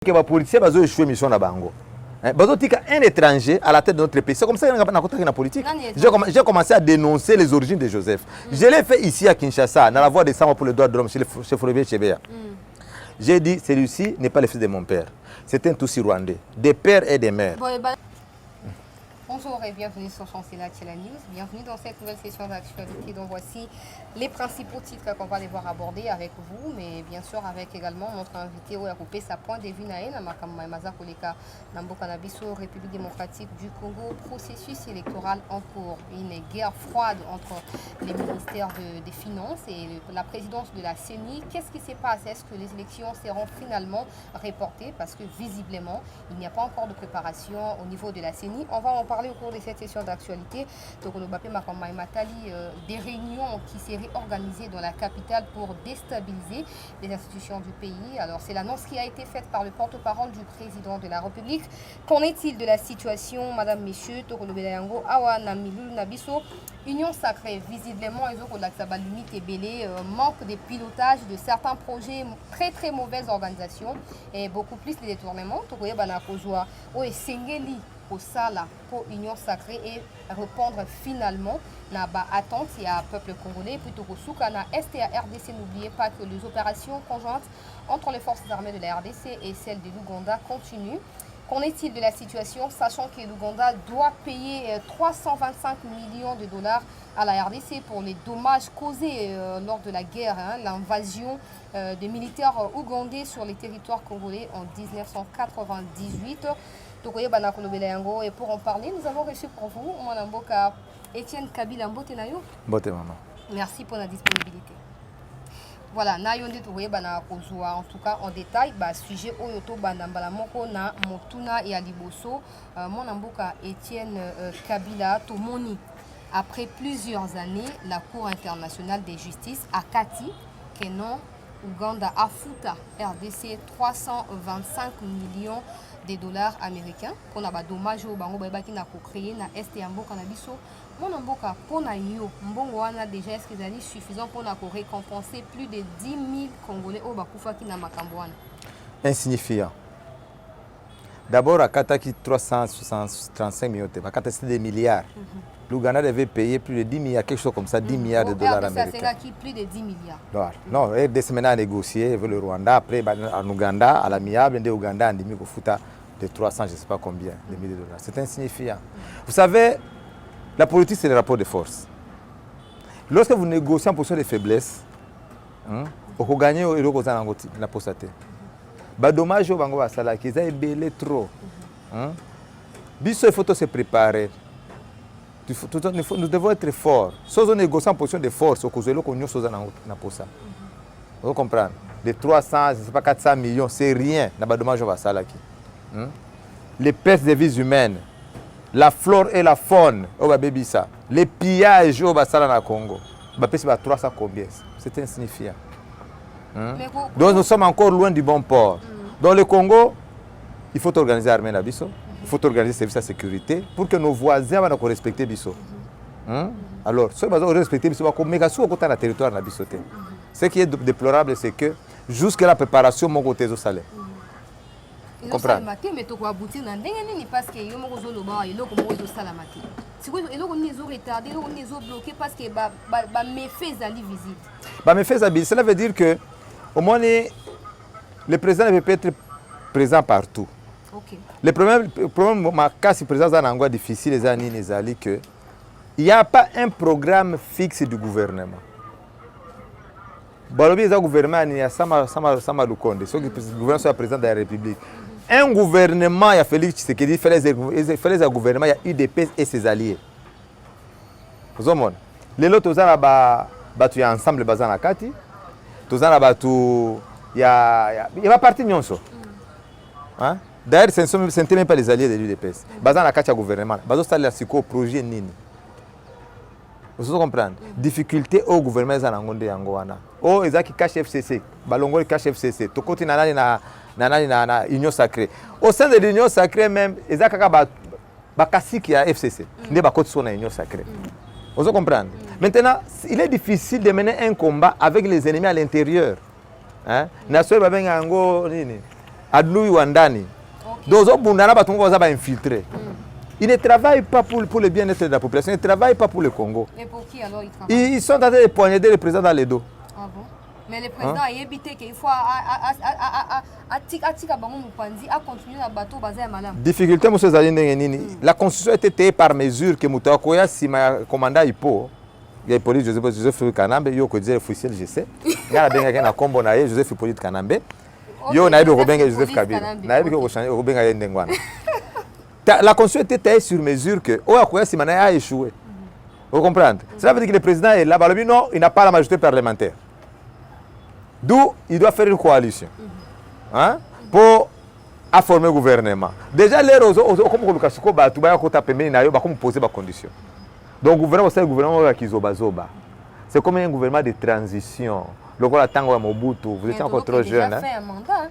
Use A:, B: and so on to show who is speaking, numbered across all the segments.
A: que les politiciens ont échoué mission na bango. Un étranger à la tête de notre pays. C'est comme ça qu'on a la politique. J'ai commencé à dénoncer les origines de Joseph. Je l'ai fait ici à Kinshasa, dans la voie des Samba pour les droits de l'homme, chez Floribert Chebeya. J'ai dit, celui-ci n'est pas le fils de mon père. C'est un Tutsi rwandais, des pères et des mères.
B: Bonjour et bienvenue sur Chancela Tchela News. Bienvenue dans cette nouvelle session d'actualité. Donc voici les principaux titres qu'on va devoir aborder avec vous, mais bien sûr avec également notre invité au ROP, sa point de vue naïna Makama Maza Koleka Namboka Nabiso, République démocratique du Congo, processus électoral en cours. Une guerre froide entre les ministères des Finances et la présidence de la CENI. Qu'est-ce qui se passe? Est-ce que les élections seront finalement reportées? Parce que visiblement, il n'y a pas encore de préparation au niveau de la CENI. On va en parler au cours de cette session d'actualité. Donc, on a des réunions qui seraient organisées dans la capitale pour déstabiliser les institutions du pays. Alors, c'est l'annonce qui a été faite par le porte-parole du président de la République. Qu'en est-il de la situation, madame, messieurs, Tokolobelango, Awa, Namilou, Nabiso, Union sacrée, visiblement, ils ont la limite et belé, manque de pilotage de certains projets, très très mauvaise organisation et beaucoup plus de détournements. Tokoye Banakozwa, Oe Sengeli, pour ça là, pour Union sacrée et répondre finalement à l'attente et à peuple congolais plutôt que Soukana Est et à RDC. N'oubliez pas que les opérations conjointes entre les forces armées de la RDC et celles de l'Ouganda continuent. Qu'en est-il de la situation, sachant que l'Ouganda doit payer 325 millions de dollars à la RDC pour les dommages causés lors de la guerre, l'invasion des militaires ougandais sur les territoires congolais en 1998. Et pour en parler, nous avons reçu pour vous Mwanamboka Etienne Kabila Mbote Nayo.
A: Mbote maman.
B: Merci pour la disponibilité. Voilà, Nayonde Touyebana Kozua, en tout cas en détail, sujet Oyoto Banambala Moko na Motuna et Aliboso, Mwanamboka Etienne Kabila Tomoni. Après plusieurs années, la Cour internationale de justice à Kati, Kenon, Ouganda, Afuta, RDC, 325 millions de dollars américains qu'on a dommage au bango qui n'a créé na est et amboka na biso mon amboka pour na yo mbongo wana déjà est-ce qu'ils allaient suffisant pour na récompenser plus de 10 000 Congolais au bakufa qui na makambo wana
A: insignifiant. D'abord à Kataki 335 millions de Kataki c'est des milliards. L'Ouganda devait payer plus de 10 milliards, quelque chose comme ça, 10 milliards de dollars américains.
B: C'est plus de 10 milliards.
A: Non, des semaines à négocier avec le Rwanda, après en Ouganda, à l'amiable, de Ouganda, en demi de 300, je ne sais pas combien, de milliers de dollars. C'est insignifiant. Vous savez, la politique, c'est le rapport de force. Lorsque vous négociez en position de faiblesse, vous gagnez la postate. Dommage au Bango Asala, qu'ils aient belé trop. Biso, il faut se préparer. Nous devons être forts. Si on négocie en position de force, vous comprenez? De 300, je ne sais pas, 400 millions, c'est rien. Les pertes de vies humaines, la flore et la faune, les pillages au Congo, c'est 300 combien? C'est insignifiant. Donc nous sommes encore loin du bon port. Dans le Congo, il faut organiser l'armée d'Abisso. Il faut organiser le service de sécurité pour que nos voisins respectent Bisso. Alors, si on respecte Bisso, on va sur le territoire de Bisso. Ce qui est déplorable, c'est que jusqu'à la préparation, mon côté est au salaire. Comprends? Cela veut dire que au moins le président ne peut pas être présent partout.
B: Okay.
A: Le problème, cas si le président est en difficile, il n'y a pas un programme fixe du gouvernement. Le gouvernement il y a Sama Lukonde, le gouvernement soit président de la République. Un gouvernement, il y a Félix Tshisekedi, il fait les gouvernements, il y a UDP et ses alliés. Vous voyez, les autres, il y a ensemble, il y a parti de d'ailleurs, ce n'était même pas les alliés de l'UDPS. Bazan la carte gouvernement. Bazan c'est le projet nini. Vous comprenez? Difficulté au gouvernement za ngonde yangoana. Oh ezaki cache FCC. Balongo cache FCC. Tokoti na union sacrée. Au sein de l'union sacrée même, ezaka bakasiki ya FCC. Ndé bakoti so na union sacrée. Vous comprenez? Maintenant, il est difficile de mener un combat avec les ennemis à l'intérieur. Hein? Na so babenga ngo nini? adui wa ndani. Donc bundana bato ngo ba infiltrer. Ils ne travaillent pas pour le bien-être de la population, ils ne travaillent pas pour le Congo.
B: Et pour qui alors ils travaillent?
A: Ils sont en train de poignarder le président dans les dos.
B: Ah bon? Mais le président a évité qu'il faut continuer à bateau basé à Malam.
A: Difficulté, monsieur Zali, la constitution a été taillée par mesure que Moutakoya, si ma commandant Hippo, il y a Hippolyte Joseph Kanambe, il y a le officiel, je sais. Il y a un combo Joseph Hippolyte Kanambe. Il y a un Robin Joseph Kabila. Il y a un Robin Ndengwana. La constitution était taillée sur mesure que Oyakoya Simana a échoué. Vous comprenez? Cela veut dire que le président est là, non, il n'a pas la majorité parlementaire. D'où il doit faire une coalition pour former le gouvernement. Déjà, les réseaux, comme le Kasuko, tu vas poser des conditions. Donc, le gouvernement, c'est le gouvernement qui zoba. C'est comme un gouvernement de transition. Le Tango Mobutu, vous étiez encore trop jeune.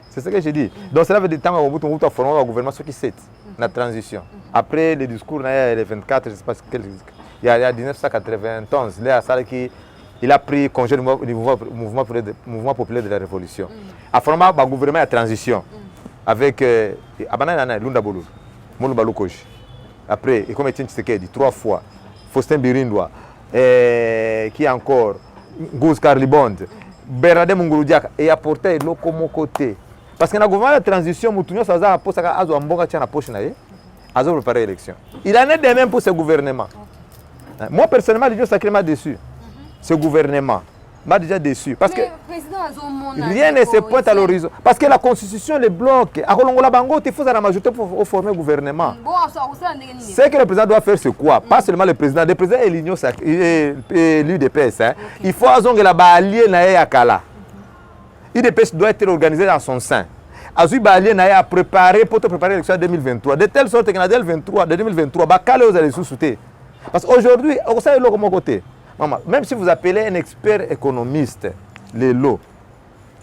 A: C'est ce que j'ai dit. Donc, cela veut dire que Tango Mobutu a formé un gouvernement sur qui c'est la transition. Après le discours, il y a le 24, je ne sais pas quel. Il y a 1991, il a pris congé du mouvement populaire de la Révolution. A formé un gouvernement de transition avec Lunda Boulou, Moulou Baloukoji. Après, et comme Etienne Tshisekedi, 3 fois, Faustin Birindwa, qui encore, Gouz Carlibond, Bernadette Mungouroudiak, et apporté le côté. Parce que dans le gouvernement de transition, Moutounio Saza a posé à Azouambonga Tchana Poche Naye, a préparé l'élection. Il en est de même pour ce gouvernement. Moi, personnellement, je suis sacrément déçu. Ce gouvernement m'a déjà déçu. Parce que rien ne se pointe à l'horizon. Parce que la constitution les bloque. À Kolongola Bango, il faut la majorité pour former le gouvernement. Ce que le président doit faire, c'est quoi? Pas seulement le président. Le président est l'union sacrée, l'UDPS. Il faut que la allié à Kala. L'UDPS doit être organisé dans son sein. Azui Balien a préparé pour préparer l'élection 2023. De telle sorte qu'en 2023, Bakale vous allez sous-souter. Parce qu'aujourd'hui, on sait le mon côté. Même si vous appelez un expert économiste, les lots,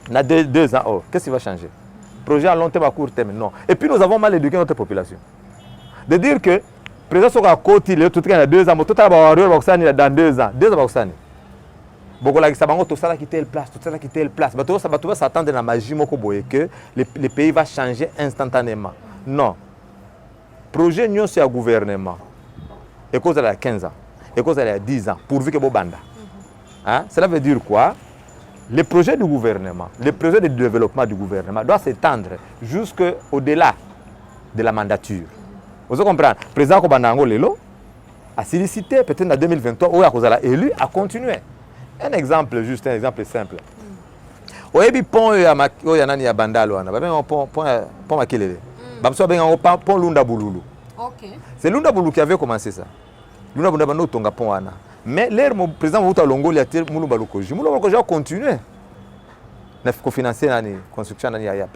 A: il y a 2 ans, qu'est-ce qui va changer? Projet à long terme, à court terme, non. Et puis nous avons mal éduqué notre population. De dire que le président sera côté, tout il y a 2 ans, tout le dans 2 ans. 2 ans, beaucoup la Gisabango, tout ça qui telle place, tout ça qui telle place. Tout ça va s'attendre à la magie que le pays va changer instantanément. Non. Projet nous c'est un gouvernement. Et cause elle a 15 ans. Et cause elle a 10 ans. Pourvu que Bobanda. Cela veut dire quoi? Le projet du gouvernement, le projet de développement du gouvernement doit s'étendre jusqu'au-delà de la mandature. Vous comprenez? Le président Kobandango Lelo a sollicité peut-être en 2023 où il a élu à continuer. Un exemple, juste un exemple simple. Au début, pont ya bandalo ana, pont makelele. Pont Lunda Boululu. C'est Lunda Boululu qui avait commencé ça. Lunda Boululu a tonga pont ana. Mais l'air président Mouta Longo il a tiré Moulou Baloukoji. Moulou Baloukoji a continué. Il faut financer la construction de la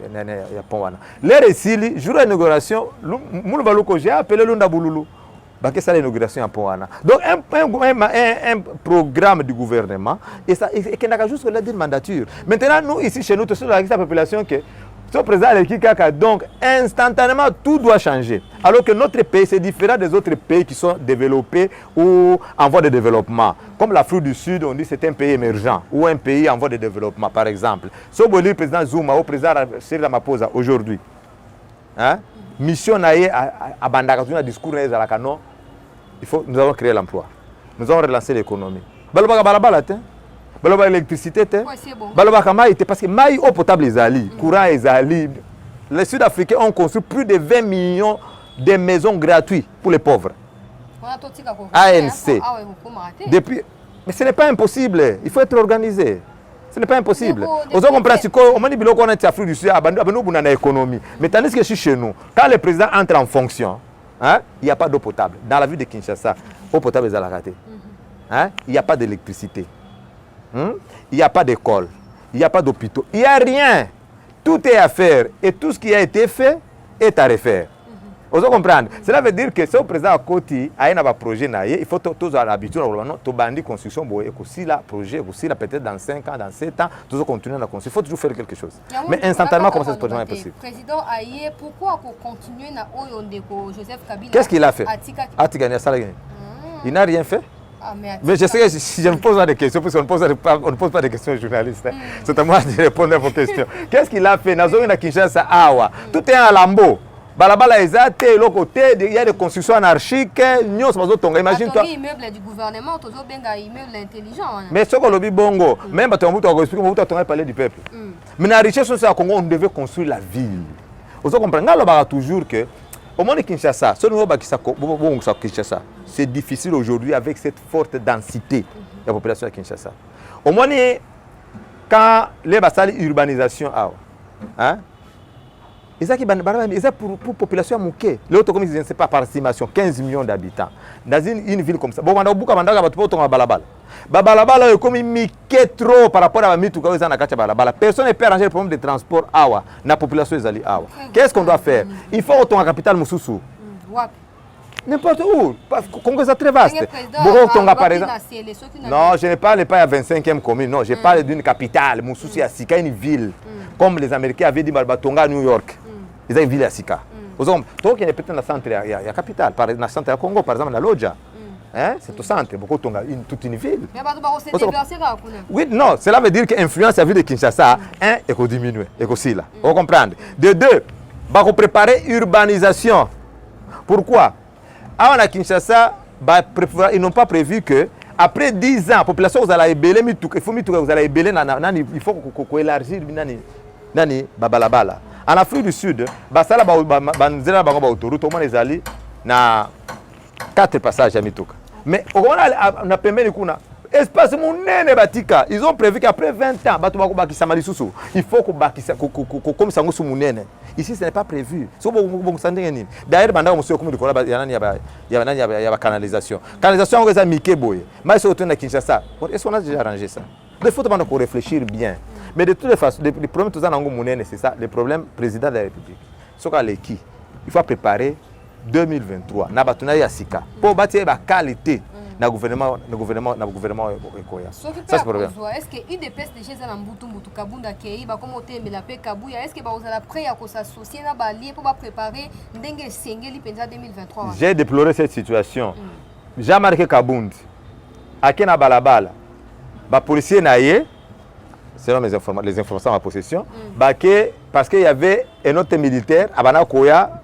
A: pont ana. L'air ici, jour de l'inauguration, Moulou Baloukoji a appelé Lunda Boululu. C'est ça l'inauguration à Poana. Donc un programme du gouvernement et ça et qui n'a juste la mandature. Maintenant nous ici chez nous tous la population que ce président donc instantanément tout doit changer. Alors que notre pays c'est différent des autres pays qui sont développés ou en voie de développement. Comme l'Afrique du Sud, on dit c'est un pays émergent ou un pays en voie de développement par exemple. Si vous le président Zuma ou président Cyril Ramaphosa aujourd'hui, mission naie à Bandakatuna discours naie à la canon. Nous avons créé l'emploi. Nous avons relancé l'économie. Baloba balabala te. Baloba électricité te. Baloba kamaï te parce que maï eau potable ezali, courant ezali. Les Sud-Africains ont construit plus de 20 millions de maisons gratuites pour les pauvres. ANC. Depuis mais ce n'est pas impossible, il faut être organisé. Ce n'est pas impossible. Vous comprenez ce qu'on m'a dit biloko na Afrique du Sud abandonné pour l'économie. Mais tandis que chez nous, quand le président entre en fonction, il n'y a pas d'eau potable. Dans la ville de Kinshasa, l'eau potable est à la raté. Il n'y a pas d'électricité. Il n'y a pas d'école. Il n'y a pas d'hôpitaux. Il n'y a rien. Tout est à faire. Et tout ce qui a été fait est à refaire. Vous comprenez? Cela veut dire que si le président a côté, il y a un projet, il faut tous avoir l'habitude de bandi construction, aussi le projet, aussi peut-être dans 5 ans, dans 7 ans, toujours continuer à construire. Il faut toujours faire quelque chose. Mais instantanément, comment ça se projet est possible?
B: Président Aïe, pourquoi continuer à Joseph Kabila?
A: Qu'est-ce qu'il a fait? Il n'a rien fait. Mais je sais que si je me pose des questions, parce qu'on ne pose pas des questions aux journalistes, hein. C'est à moi de répondre à vos questions. Qu'est-ce qu'il a fait? Nazo na Kinshasa awa. Tout est en lambeau. Balabala ezate, l'autre côté, il y a des constructions anarchiques. Imagine-toi.
B: Immeuble du gouvernement, toujours bien immeuble intelligent.
A: Mais ce qu'on lobby bongo, même quand on explique, on va parler du peuple. Mais la richesse sociale à Congo, on devait construire la ville. Vous comprenez? On va toujours que au monde de Kinshasa, c'est difficile aujourd'hui avec cette forte densité de la population de Kinshasa. Au moins, quand les bassales urbanisation, hein, ils ont pour la population mouké. L'autre, comme ils ne savent pas par estimation, 15 millions d'habitants. Dans une ville comme ça, bon, on a beaucoup de balabala. Balabala est comme il trop par rapport à la mythe où ils ont balabala. Personne ne peut arranger le problème de transport awa. La population est allée awa. Qu'est-ce qu'on doit faire? Il faut retourner à la capitale Moussoussou. N'importe où. Congo c'est très vaste. Par exemple. Non, je ne parle pas à 25e commune. Non, je parle d'une capitale. Moussoussou c'est Sika, une ville. Comme les Américains avaient dit Tonga, New York. Ils ont une ville à Sika. Donc, il y a peut-être dans le centre, il y a la capitale. Dans le centre du Congo, par exemple, la Lodja. Hein? C'est au centre, beaucoup Tonga, toute une ville. Oui, non, cela veut dire que l'influence à la ville de Kinshasa, un, il faut diminuer, il faut aussi là. Vous comprenez? De deux, il faut préparer l'urbanisation. Pourquoi? À Kinshasa, ils n'ont pas prévu que après 10 ans, la population vous allez ébeler, il faut vous allez ébeler, il faut qu'on élargisse nani babalabala. En Afrique du Sud, basala banzela bango autoroute, au moins les alliés na 4 passages à Mituka. Mais on a permis de kuna espace munene batika. Ils ont prévu qu'après 20 ans, batu bako bakisa malisusu. Il faut que bakisa comme ça ngusu munene. Ici ce n'est pas prévu. So bon sandenge nini. D'ailleurs banda monsieur comme de kola ya canalisation. Canalisation on les a miké boy. Mais c'est autour de Kinshasa. Est-ce qu'on a déjà arrangé ça? Il faut qu'on réfléchir bien. Mais de toutes les façons, le problème tout ça dans Ngomunene, c'est ça, le problème président de la République. Ce qu'on a qui, il faut préparer 2023. Nabatuna Yassika. Pour bâtir la qualité na gouvernement Ekoya. Ça c'est le problème.
B: Est-ce que UDPS déjà dans Mbutu Kabunda Kei ba comme ote la paix Kabuya, est-ce que ba osala prêt à s'associer na ba lié pour préparer ndenge sengeli penza 2023?
A: J'ai déploré cette situation. J'ai marqué Kabundi. Akena balabala. Ba policier naie selon les informations à ma possession, parce qu'il y avait un autre militaire à Banakoya,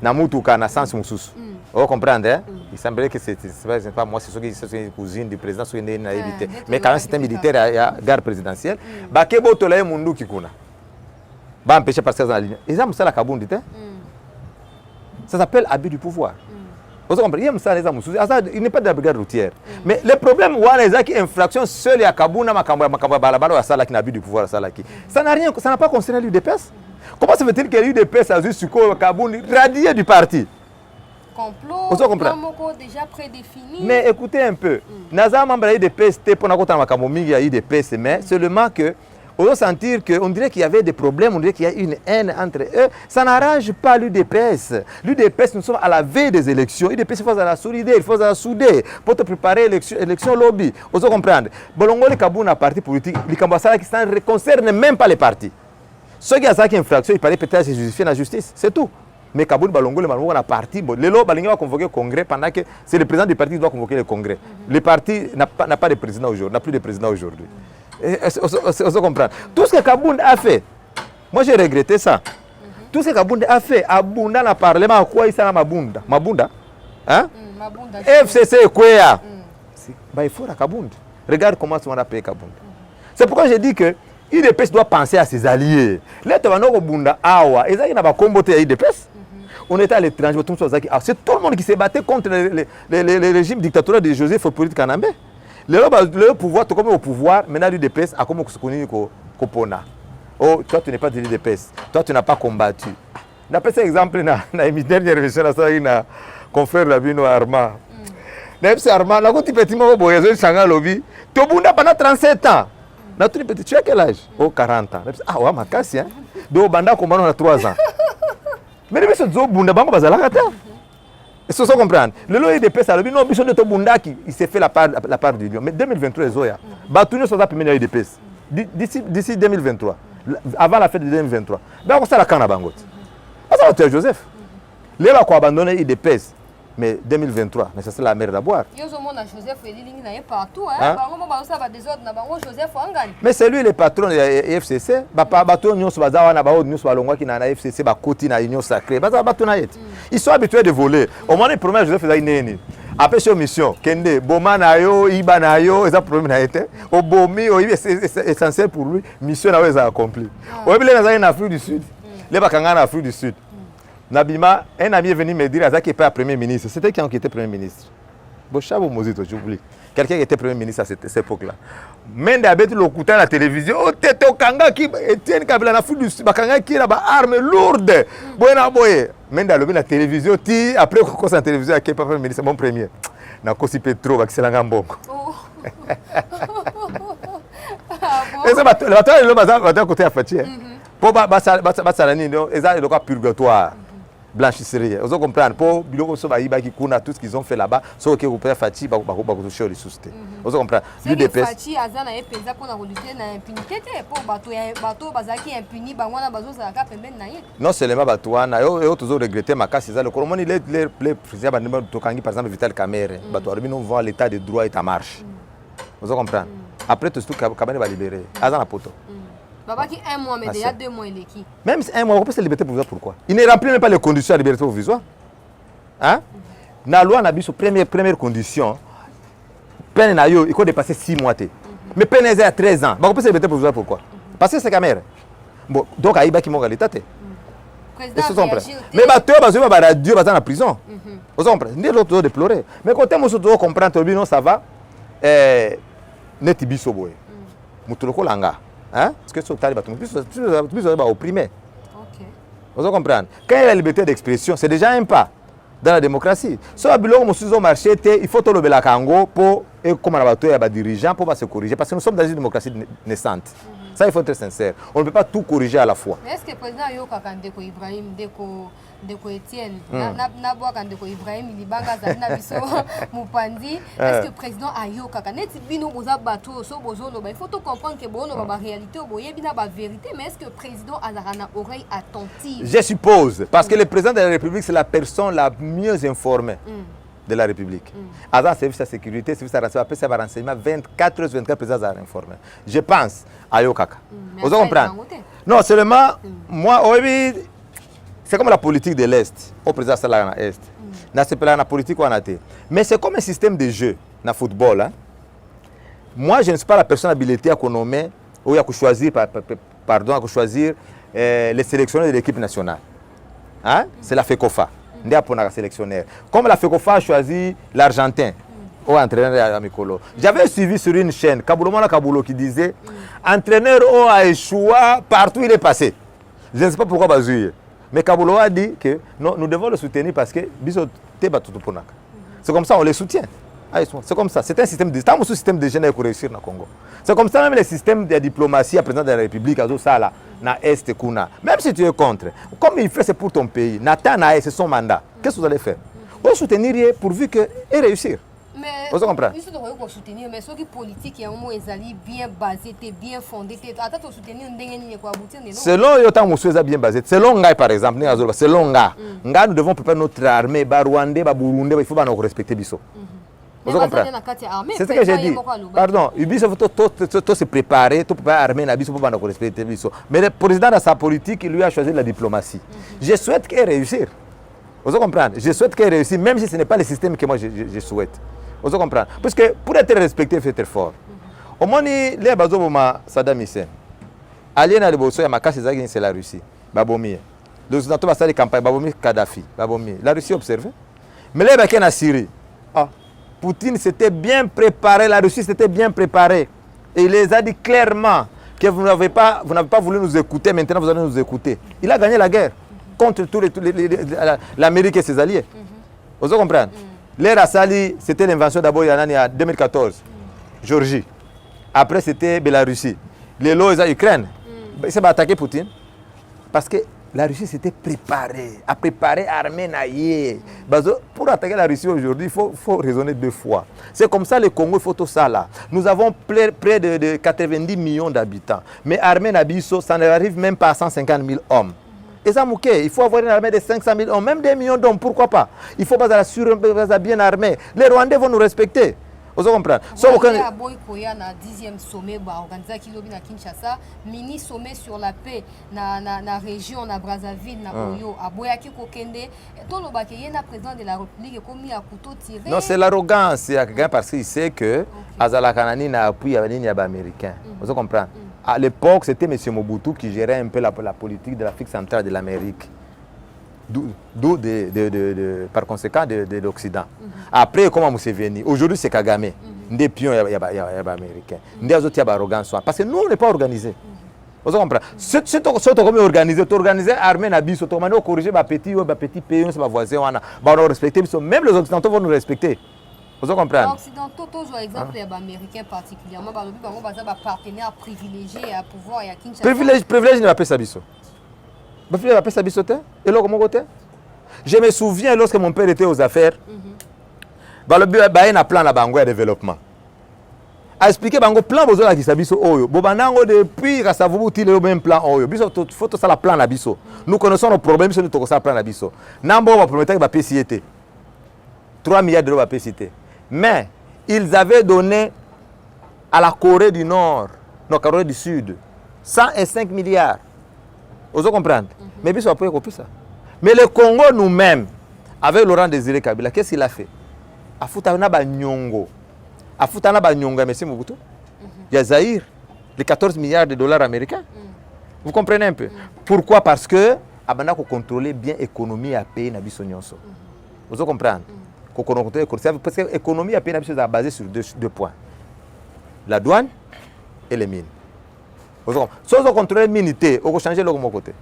A: Namutuka, na Sans Moussous. Vous comprenez, hein? Il semblerait que ce n'est pas moi, c'est une cousine du président, mais quand même c'est un militaire à la gare présidentielle. Baké Botolé Mundu Kikuna. Ba empêcher passer dans la ligne. Ils ont ça la Kabundi, ça s'appelle abus du pouvoir. Vous comprenez? Il n'est pas de la brigade routière. Mais le problème, c'est qu'il y a une infraction seule à Kabuna, qui n'a abus du pouvoir. Ça n'a pas concerné l'UDPS. Comment se fait-il que l'UDPS a juste Kabouni radié du parti?
B: Complot, déjà prédéfini.
A: Mais écoutez un peu. Naza membre de l'UDPS, mais seulement que on doit sentir qu'on dirait qu'il y avait des problèmes, on dirait qu'il y a une haine entre eux. Ça n'arrange pas l'UDPS. L'UDPS, nous sommes à la veille des élections. L'UDPS, il faut à la solidarité, il faut à la souder pour te préparer l'élection lobby. Vous comprenez? Bolongo, le Kaboun a parti politique, les Kambasara qui ne concernent même pas les partis. Ceux qui ont ça qui infraction, il paraît peut-être se justifier la justice, c'est tout. Mais Kaboun, Balongo, le Malongo, on a parti. Le lot, Balongo va convoquer le congrès pendant que c'est le président du parti qui doit convoquer le congrès. Le parti n'a pas de président aujourd'hui, n'a plus de président aujourd'hui. On comprend. Tout ce que Kabound a fait, moi j'ai regretté ça. Tout ce que Kabound a fait, Abunda na parlement, à quoi il s'en a Mabunda? Mabunda? Hein? FCC quoi? Il faut la Kabound. Regarde comment on a payé Kabound. C'est pourquoi j'ai dit que l'UDPS doit penser à ses alliés. Là, tu vas nous Bunda Awa. Et ça, il n'a pas combattu à l'UDPS. On était à l'étranger, c'est tout le monde qui s'est battu contre le régime dictatorial de Joseph Hippolyte Kanambe. Le pouvoir, tout comme au pouvoir, maintenant l'UDPS a comme connu Kopona. Oh, toi tu n'es pas de l'UDPS, toi tu n'as pas combattu. On a pris cet exemple dans la dernière émission, dans confrère Labino Arma. Dans Arma, là quand tu petit moment, tu as lobby, tu as pendant 37 ans. Tu as quel âge? Oh, 40 ans. Ah ouais, ma casse, hein. Donc, Banda Komano a 3 ans. Mais les gens qui Bunda Bango Bazalakata. Est-ce que vous comprenez? Le lot de PES, non, Bichon de Tobunda qui s'est fait la part du lion. Mais 2023, Zoya. Batounio sont appelés à l'UDPS. D'ici 2023. Avant la fête de 2023. Ben, on s'est la canne à Bangot. Parce que tu es Joseph. Les gens qui ont abandonné l'UDPS. Mais 2023, mais ça c'est la merde à boire.
B: Hein?
A: Mais c'est lui le patron de la FCC. Ils sont habitués de voler. Au moins, le premier Joseph faisait après cette mission, Kende, Boma Nayo, Iba Nayo, ils ont problème na été. Au Bomi, c'est essentiel pour lui. Mission na ils a accompli. Au Bile na en Afrique du Sud. Les Bakanga en Afrique du Sud. Nabima, un ami est venu me dire qu'il n'est pas premier ministre. C'était qui était premier ministre? Bochabo Mozito, j'oublie. Quelqu'un qui était premier ministre à cette époque-là. Mende a bêté le couteau à la télévision. Oh, t'es au Kanga qui Etienne Kabila en Afrique du Sud. Bakanga qui a une arme lourde. Boyna boye. Mende a levé la télévision. Après qu'on la télévision, qui est pas premier ministre, mon premier. Na kosi Petro, va que c'est la gambongo. Et c'est le bateau, le bateau côté à Fatih. Pour Bassalani, ils ont le purgatoire. Blanchisserie. Vous comprenez? Pour Biloko Sobaïba qui kuna tout ce qu'ils ont fait là-bas, sauf que vous pouvez Fati, vous pouvez les sousciter. Vous comprenez?
B: L'UDPS. Fati Azana est pesé pour la lutter dans l'impunité. Pour bateau bazaki impuni, bangwana bazo zaka pemben naïe. Non
A: seulement batouana, et toujours regretter ma casse. Le Coromon il est les présidents de Tokangi par exemple Vital Kamerhe. Bateau Arbino voit l'état de droit et à marche. Vous comprenez? Après tout ce que Kabane va libérer. Azana poto.
B: Baba qui 1 mois, mais déjà 2 mois, il est qui?
A: Même 1 mois, on peut se liberté provisoire, pourquoi? Il ne remplit même pas les conditions de liberté provisoire. Hein? La loi n'a pas sur première condition. Peine il faut dépasser 6 mois. Mais peine est à 13 ans. On peut se liberté provisoire, pourquoi? Parce que c'est caméra. Bon, donc, il y a qui m'ont l'état. Mais bateau, parce que la radio va dans la prison. Vous comprenez? Ni l'autre doit déplorer. Mais quand on doit comprendre, non, ça va. Net bisoboé. Moutoloko langa. Hein? Parce que ce plus opprimé. Vous comprenez? Quand il y a la liberté d'expression, c'est déjà un pas dans la démocratie. Si on a marché, il faut tout le Congo pour comme un dirigeant pour se corriger. Parce que nous sommes dans une démocratie naissante. Ça, il faut être sincère. On ne peut pas tout corriger à la fois.
B: Mais est-ce que le président Yoka Kandeko Ibrahim, Deko Etienne, Nabwa Kandeko Ibrahim, Libanga Zadina Biso, Mupandi, est-ce que le président Ayoka Kandeko Bino Boza Bato, Sobozono, il faut tout comprendre que bon, la réalité, la vérité, mais est-ce que le président a une oreille attentive?
A: Je suppose, parce que le président de la République, c'est la personne la mieux informée de la République. Avant service de sécurité, service de renseignement, 24 heures 24 présidents à informer. Je pense à Yokaka. Vous comprenez? Non, seulement, moi, oui, c'est comme la politique de l'Est. Au président de l'Est. C'est pas la politique qu'on a été. Mais c'est comme un système de jeu dans le football. Hein. Moi, je ne suis pas la personne habilitée à nommer ou à choisir, les sélectionneurs de l'équipe nationale. Hein? C'est la FECOFA. Sélectionnaire. Comme la FECOFA a choisi l'Argentin au entraîneur Amikolo. J'avais suivi sur une chaîne Kabulomana Kabulo qui disait entraîneur a échoué partout où il est passé. Je ne sais pas pourquoi Bazouye. Mais Kabulo a dit que non, nous devons le soutenir parce que c'est comme ça, on les soutient. C'est comme ça. C'est un système de génie pour réussir dans le Congo. C'est comme ça même le système de diplomatie à président de la République, à Zosala, na Est Kuna. Même si tu es contre, comme il fait, c'est pour ton pays. Nathan, c'est son mandat. Qu'est-ce que vous allez faire? Vous soutenir pourvu que et réussir.
B: Mais
A: vous comprenez?
B: Il faut soutenir, mais ceux qui politiques et un mot bien basé, bien fondé. Attends, soutenir
A: selon Yotam Moussouza bien basé. Selon Ngai par exemple, selon Ngai, nous devons préparer notre armée, Rwandais, Burundi, il faut nous respecter Bisso. Vous comprenez? C'est ce que j'ai dit. Pardon, il faut se préparer, tout préparer l'armée, pour nous respecter Bisso. Mais le président dans sa politique, il lui a choisi la diplomatie. Je souhaite qu'elle réussisse. Vous comprenez? Je souhaite qu'elle réussisse, même si ce n'est pas le système que moi je souhaite. Vous comprenez? Parce que pour être respecté, il faut être fort. Au moins, les Bazoboma Saddam Hussein, Aliena de Bosso, c'est la Russie. Babomi. Les Occidentaux vont faire des campagnes. Babomi, Kadhafi. Babomi. La Russie observe. Mais les Bakéens en Syrie, Poutine s'était bien préparé, la Russie s'était bien préparée. Et il les a dit clairement que vous n'avez pas voulu nous écouter, maintenant vous allez nous écouter. Il a gagné la guerre contre l'Amérique et ses alliés. Vous comprenez? L'ère Assali, c'était l'invention d'abord en 2014, Géorgie. Après, c'était Bélarussie. Les lois, l'Ukraine. Il s'est attaqué Poutine parce que la Russie s'était préparée, a préparé l'armée naïe. Pour attaquer la Russie aujourd'hui, il faut raisonner 2 fois. C'est comme ça le Congo, il faut tout ça là. Nous avons près de 90 millions d'habitants. Mais l'armée Nabiso, ça n'arrive même pas à 150 000 hommes. Et ça, il faut avoir une armée de 500 000 hommes, même des millions d'hommes, pourquoi pas? Il faut pas être bien armé. Les Rwandais vont nous respecter. Vous comprenez?
B: Rwanda a na 10e sommet organisé qui lobi na Kinshasa, mini sommet sur la paix na région na Brazzaville na Oyo, aboya ki kokende, to loba ke yena président de la République komi à couteau tiré. Non,
A: c'est l'arrogance parce qu'il sait que Azala Kanani n'a appuyé à les américains. Vous comprenez? À l'époque, c'était M. Mobutu qui gérait un peu la politique de l'Afrique centrale de l'Amérique. D'où par conséquent de l'Occident. Après, comme Museveni, aujourd'hui c'est Kagame. Des pions, il y a américains. Des autres, il y a arrogance. Parce que nous, on n'est pas organisés. Vous comprenez? Si tu es organisé, armé, tu es corrigé, petit pays, c'est voisin, on va respecter. Même les Occidentaux vont nous respecter. Vous comprenez?
B: Les Occidentaux, toujours exemple, il y a Américains particulièrement, ils ont des partenaires privilégiés à pouvoir et à Kinshasa.
A: Privilège ne va pas s'abisso. Je me souviens lorsque mon père était aux affaires, il y a un plan de développement. A expliqué le plan qui s'abisso depuis que ça vous dit le même plan. Il faut que ça la plan abisso. Nous connaissons nos problèmes, nous connaissons le plan abisso. Nambo va promettre que PCT 3 milliards d'euros va PCT. Mais ils avaient donné à la Corée du Nord, non, Corée du Sud, 105 milliards. Vous comprenez? Mais ça peut copier ça. Mais le Congo nous-mêmes, avec Laurent Désiré Kabila, qu'est-ce qu'il a fait? Afutana ba nyongo. Afutana ba nyongo, monsieur Mobutu. Il y a Zaïre, les 14 milliards de dollars américains. Vous comprenez un peu? Pourquoi? Parce que abanda ko contrôler bien l'économie à pays na biso nyonso. Vous comprenez? Parce que l'économie à pays na biso est basée sur deux points. La douane et les mines. Si on contrôle les minités, on va changer le côté.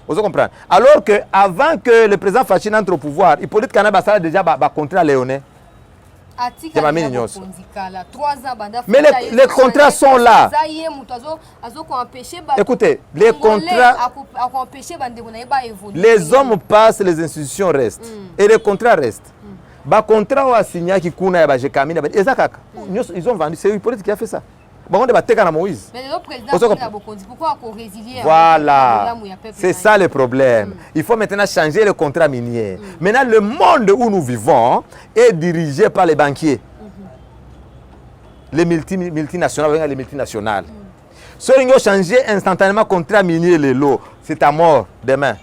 A: Vous comprenez? Alors que avant que le président Fachi entre au pouvoir, Hippolyte Kanaba a déjà contrat Léoné. Mais les contrats sont là. Écoutez, les contrats, les hommes passent, les institutions restent. Et les contrats restent. Les contrats ont signé qui ils ont vendu, c'est Hippolyte qui a fait ça. Mais le président pourquoi résilier? Voilà, c'est ça le problème. Il faut maintenant changer le contrat minier. Maintenant, le monde où nous vivons est dirigé par les banquiers. Les multinationales, les multinationales. Si on change instantanément le contrat minier, c'est à mort demain.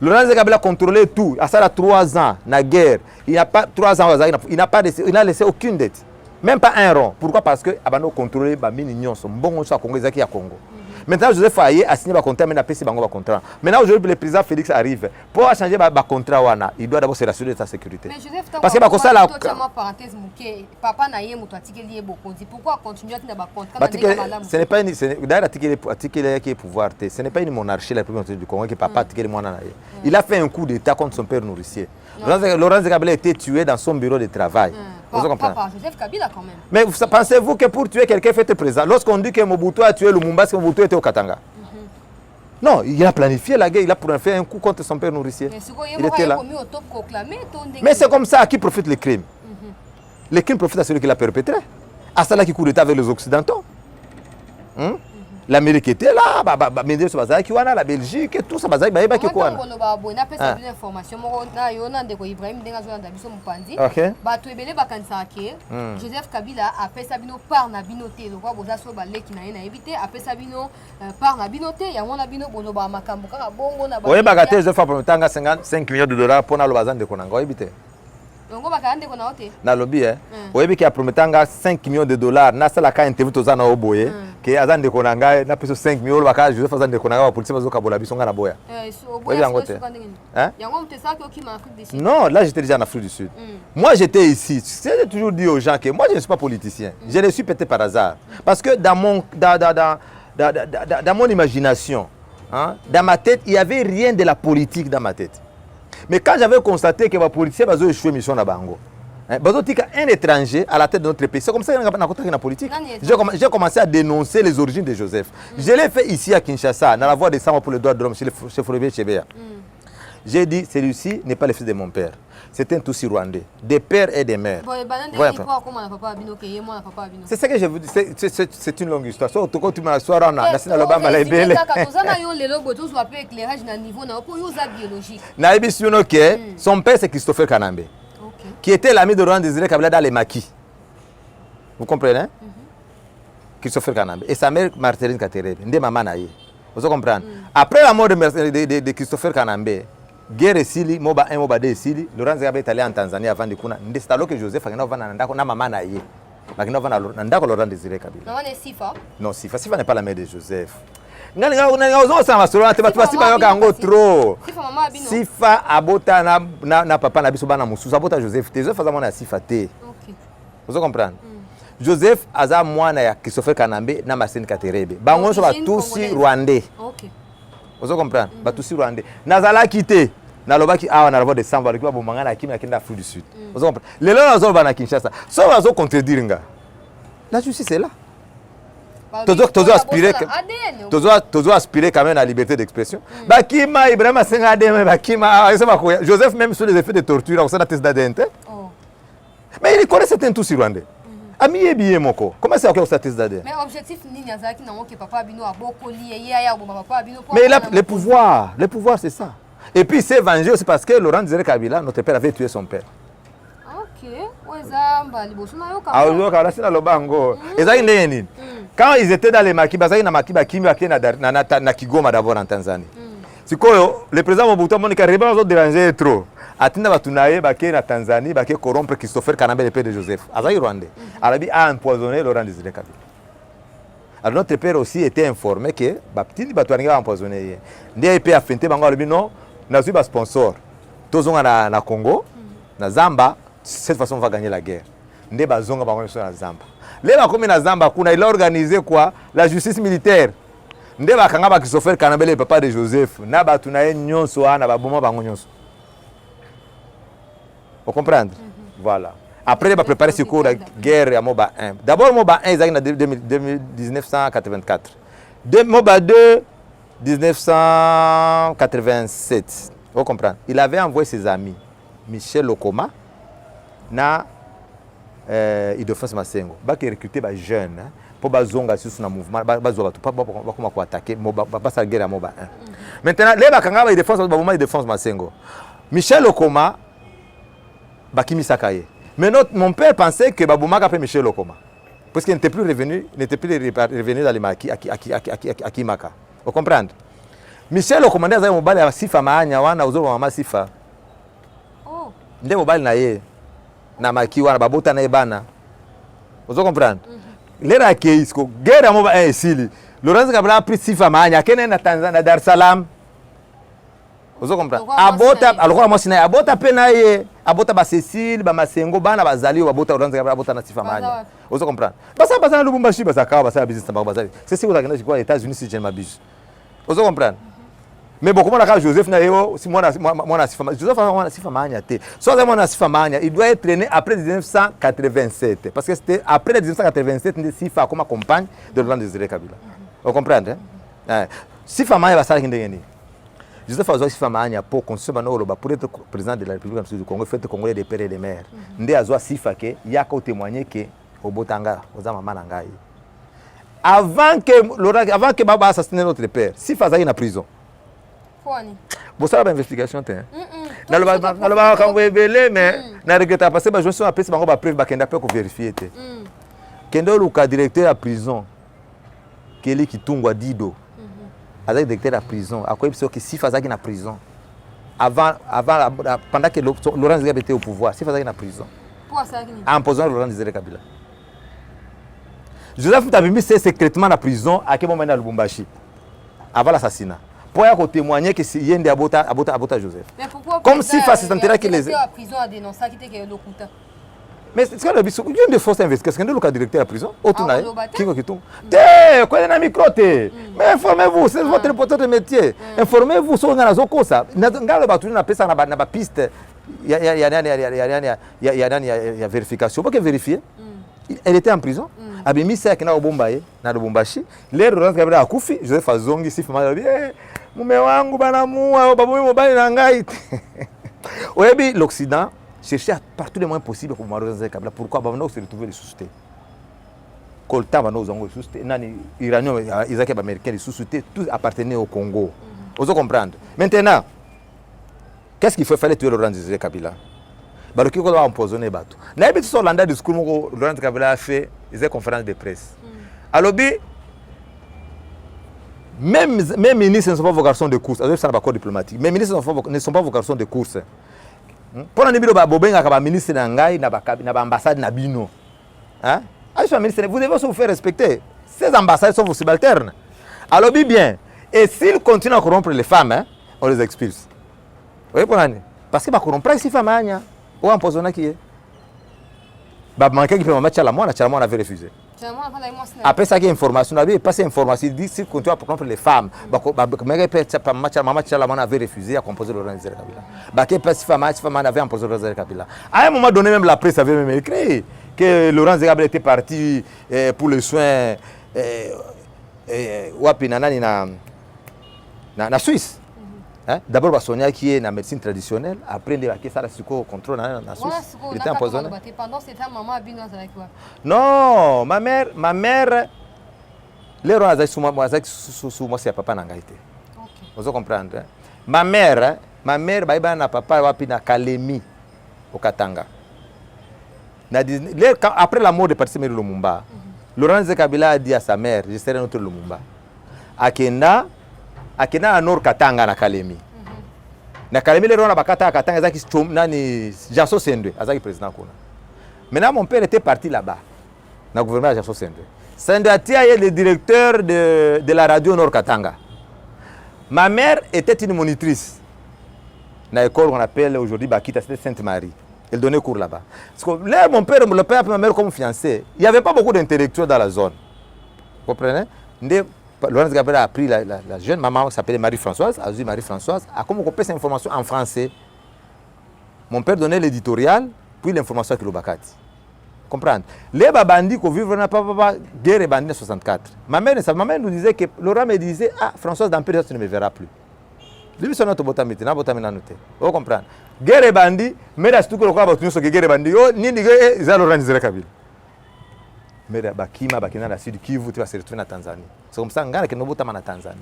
A: Laurent Kabila a contrôlé tout. À ça, 3 ans, la guerre. Il n'y a pas 3 ans, il n'a laissé aucune dette. Même pas un rond. Pourquoi? Parce que Abano contrôlé les minions sont bons au Congo, ils à Congo. Maintenant, Joseph Faye a signé un contrat, mais il a contrat. Maintenant, aujourd'hui, le président Félix arrive. Pour changer le contrat, il doit d'abord se rassurer de sa sécurité.
B: Mais Joseph,
A: parce que ça là.
B: Papa n'a pourquoi continuer à avoir contrat?
A: Ce n'est pas une. D'ailleurs, qui est pouvoir. Ce n'est pas une monarchie la première du Congo que papa Tikeli Mwana. Il a fait un coup d'état contre son père nourricier. Laurent Kabila a été tué dans son bureau de travail.
B: Papa Joseph Kabila quand même.
A: Mais pensez-vous que pour tuer quelqu'un, il faut être présent? Lorsqu'on dit que Mobutu a tué Lumumba, c'est que Mobutu était au Katanga. Non, il a planifié la guerre, il a pour faire un coup contre son père nourricier. Il était là. Mais c'est comme ça à qui profite le crime. Le crime profite à celui qui l'a perpétré. À cela qui coup d'état avec les Occidentaux. L'Amérique était là, la Belgique, et tout ça. Ok.
B: Joseph Kabila a fait Sabino par Nabinoté. Le roi Bozaso Balé qui n'a invité, a fait Sabino par Nabinoté. Il y a un Nabino Bonoba Makambuka, Bongo Nabinoté.
A: Oui, Bagaté, Joseph a promis 55 millions de dollars pour le bazar de Konanga. Na lobby oyebi ki a prometanga 5 millions de dollars na sala ka interview tozana oboye ke azande konanga na peso 5 millions baka Joseph azande konanga ba police bazoka bola biso nga na boya non, là j'étais déjà en Afrique du Sud. Moi j'étais ici. J'ai toujours dit aux gens que moi je ne suis pas politicien. Je le suis peut-être par hasard parce que dans mon imagination, dans ma tête, il n'y avait rien de la politique dans ma tête. Mais quand j'avais constaté que les policiers ont échoué mission à Bango, un étranger à la tête de notre pays, c'est comme ça qu'on a contacté la politique. J'ai commencé à dénoncer les origines de Joseph. Je l'ai fait ici à Kinshasa, dans la voie des 100 pour les droits de l'homme, chez Fleury Chebea. J'ai dit, celui-ci n'est pas le fils de mon père. C'est un Tutsi rwandais, des pères et des mères. C'est ce que je vous dis, c'est une longue histoire. Quand tu m'as soiré, on a son père, c'est Christopher Kanambe, qui était l'ami de Laurent Désiré Kabila dans les maquis. Vous comprenez? Christopher Kanambe. Et sa mère, Martine Katerebe. Vous comprenez? Après la mort de Christopher Kanambe, guerre Sili, Moba 1, Moba 2 Sili, Laurent Désiré est allé en Tanzanie avant de Kuna. C'est alors que Joseph a dit na maman na ye. Laurent Désiré Kabila.
B: Non, c'est Sifa.
A: Non, Sifa n'est pas la mère de Joseph. Sifa abota na papa na biso bana mususu abota Joseph te Joseph azamona Sifa te. Vous comprenez? Joseph aza mwana ya Christopher Kanambe na Marcel Katerebe. Bango so batusi rwandais. OK. Vous comprenez? Batusi rwandais. Nazala quitté. Nalobaki awa na de samba likiba bomanga na kimi akenda Afrique du Sud. Vous comprenez? Lelo nazo bana Kinshasa. So bazo contredire nga. La justice est là. Toujours aspirer quand même à la liberté d'expression. Bakima Ibrahima Sengademe Bakima Joseph même sous les effets de torture au sein de la thèse d'ADN. Mais il connaît certains tous rwandais. Ami bien moko. Comment c'est que ça thèse d'ADN? Mais objectif ni Niazaki na que papa bino abokoli ya papa bino. Mais le pouvoir c'est ça. Et puis c'est vengé aussi parce que Laurent Désiré Kabila, notre père, avait tué son père. Quand ils étaient dans les maquis, na Kigoma d'abord en Tanzanie. C'est quoi le président Mobutu Monika Reba ont dérangé trop. Atinda batunaye baké na Tanzanie, baké corrompre Christopher Kanambe le père de Joseph. Azaï rwandais. Arabi a empoisonné Laurent Désiré Kabila. Alors notre père aussi était informé que Baptini Batouani a empoisonné. Ndé a feinté bango arabi non, na suis pas sponsor. Tozonga na Congo, na Zamba, cette façon on va gagner la guerre. Ndé bazonga bango sur na Zamba. Leba comme na Zamba kuna il a organisé quoi? La justice militaire. Ndé bakanga ba Christopher Kanambe le papa de Joseph. Na batunaye nyonso na ba boma bango nyonso. Vous comprenez? Voilà. Après, il va préparer ce cours de guerre à Moba 1. D'abord, Moba 1, il est en 1984. Moba 2, 1987. Vous comprenez? Il avait envoyé ses amis, Michel Lokoma, na Ildefonse Masengo, qui recruté des jeunes pour bazonga sur le mouvement, pour attaquer la guerre à Moba 1. Maintenant, les Bakanga, Ildefonse Masengo. Michel Lokoma, Bakimi Sakaye. Mais mon père pensait que Baboumaka appelait Michel Lokoma. Parce qu'il n'était plus revenu dans les maquis à Kimaka. Vous comprenez? Michel Lokoma, il a dit que Sifa Mahanya, wana uzo mama Sifa. Oh. Ndé mobile na ye. Na maki wana babota na ebana. Vous comprenez? Lera keisko, guerre moba esili. Laurent Kabila a pris Sifa Mahanya, kene na Tanzanie, na Dar es Salaam. Vous comprenez? Abota, alors moi sina abota penaye, abota ba Cécile, ba Masengo, bana bazali abota Laurent Kabila abota na Sifa Mahanya. Vous comprenez? Basa na Lubumbashi basa ka basa business na bazali. C'est si vous allez aux États-Unis si je ne m'abuse. Vous comprenez? Mais bon, comment la Joseph na yo si moi Sifa Joseph na Sifa Mahanya té. Soit moi na Sifa Mahanya, il doit être né après 1987 parce que c'était après 1987 que Sifa comme compagne de Laurent Désiré Kabila. Vous comprenez? Sifa Mahanya basa kindengeni. Joseph Azwa Sifa Mahanya pour pour être président de la République du Congo, fait Congolais des pères et des mères. Ndé Azwa Sifa ke yako témoigner que Obotanga oza mama na ngai. Avant que Baba assassine notre père, Sifa Zayi na prison. Kwani? Bon ça la investigation té. Na loba quand vous révéler mais na regrette passer ba je suis appelé bango ba preuve ba kenda pe ko vérifier té. Kendo luka directeur à prison. Keli Kitungwa Dido. Avec le directeur de la prison, à quoi il que si Fazaki na prison, pendant que Laurent Désiré était au pouvoir, si Fazaki na prison, en empoisonnant Laurent Désiré Kabila. Joseph Tabimbi c'est secrètement na prison à quel moment dans Lubumbashi, avant l'assassinat, pour témoigner que c'est Yende abota Joseph. Mais pourquoi? Comme si Fazaki sentait qu'il les a prison à dénoncer qu'il était Lokuta. Mais c'est ce que il y a une force investigation. Quand le directeur de la prison, autour mais informez-vous, c'est votre métier. Informez-vous sur la zokosa. Na piste. Il y a vérification. Pourquoi vérifier? Elle était en prison. Abimi ça na Lubumbashi. Les Laurent Kabila a Koufi, Joseph Azongi Sifa Mahanya. mume wangu banamua babomi mobali na ngai. Oyebi l'Occident cherchait par tous les moyens possibles pour Laurent Kabila. Pourquoi bavanda se retrouver les sous-cités. Coltan banda uzango sous-cités nani iranien Isaac américain les sous-cités tous appartenaient au Congo. Vous comprendre. Maintenant qu'est-ce qu'il faut fallait tuer Laurent Kabila. Baroki ko empoisonner bato. Na yebi so landa discours moko Laurent Kabila a fait des conférences de presse. Alobi même ministres ne sont pas vos garçons de course. Ça n'a pas de diplomatique. Mes ministres ne sont pas vos garçons de course. Pour nous dire que ministre n'angai na ambassade na bino. Hein? Vous devez aussi vous faire respecter. Ces ambassades sont vos subalternes. Alors bien. Et s'ils continuent à corrompre les femmes, hein, on les expulse. Vous voyez parce que corrompre ici femmes anya ou empoisonner qui est. Bah manquer qui peut mettre la moine avait refusé. Après ça, il y a information, il passe information, il dit s'il continue à corrompre les femmes, maman avait refusé à composer Laurent Kabila. Femme avait imposé Laurent Kabila. À un moment donné, même la presse avait même écrit que Laurent Kabila était parti pour les soins na Suisse. Hein? D'abord, Sonia qui est dans la médecine traditionnelle, après, il y a le contrôle dans la Suisse. Il était empoisonné.
B: Pendant ce temps, maman a bien avec quoi?
A: Non, ma mère, les gens qui sont moi, c'est papa n'angaïté. Vous comprenez? Ma mère, na papa wapi na Kalemi au Katanga. Après la mort de Patrice Emery Lumumba, Laurent Kabila a dit à sa mère, je serai notre Lumumba. Akenda à Nord Katanga na Kalemi. Na Kalemi les gens bakata Katanga zaki nani Jaso Sendwe azaki président kuna. Maintenant mon père était parti là-bas. Na gouvernement Jaso Sendwe. Sendwe est le directeur de la radio Nord Katanga. Ma mère était une monitrice. Na école qu'on appelle aujourd'hui Bakita, c'était Sainte-Marie. Elle donnait cours là-bas. Parce que là mon père le père et ma mère comme fiancés, il n'y avait pas beaucoup d'intellectuels dans la zone. Vous comprenez? Laurent Kabila a pris la jeune maman qui s'appelait Marie-Françoise, a dit Marie-Françoise, a comme on cette information en français. Mon père donnait l'éditorial, puis l'information à Kilobakati. Comprendre? Les bandits qui vivent n'a pas guerre et bandits en 64. Ma mère nous disait que Laurent me disait ah Françoise dans période tu ne me verras plus. Lui son autre botamité, na botamina noté. Vous comprenez? Guerre et bandits, mais là tout que le quoi va tenir guerre et bandits, ni guerre za Laurent Kabila. Mais bakina la sud Kivu tu vas se retrouver en Tanzanie. C'est comme ça ngana que nous botama na Tanzanie.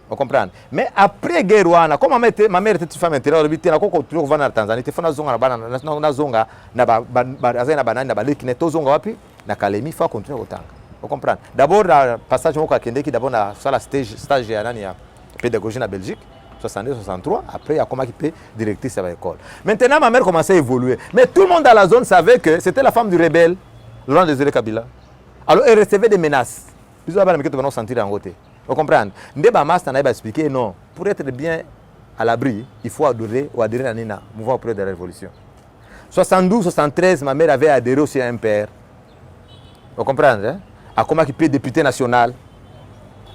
A: Vous comprenez? Mais après guerre wana, comme ma mère était une femme intérieure, elle était là ko continuer vivre en Tanzanie, te fona zonga na zonga na azana banani na baleki ne to zonga wapi na Kalemi fa continuer otanga. Vous comprenez? D'abord passage moko akende ki d'abord na sala stage ya nani ya pédagogie na Belgique. 62-63, après il y a comment qui peut directrice à l'école. Maintenant ma mère commençait à évoluer. Mais tout le monde dans la zone savait que c'était la femme du rebelle. Laurent Kabila. Alors, elle recevait des menaces. Vous sentir en côté. Vous comprenez? Ndeba Master n'a pas expliqué non. Pour être bien à l'abri, il faut adhérer à Nina, mouvement auprès de la révolution. 72-73, ma mère avait adhéré aussi à un père. Vous comprenez? Hein? À comment qui peut député national.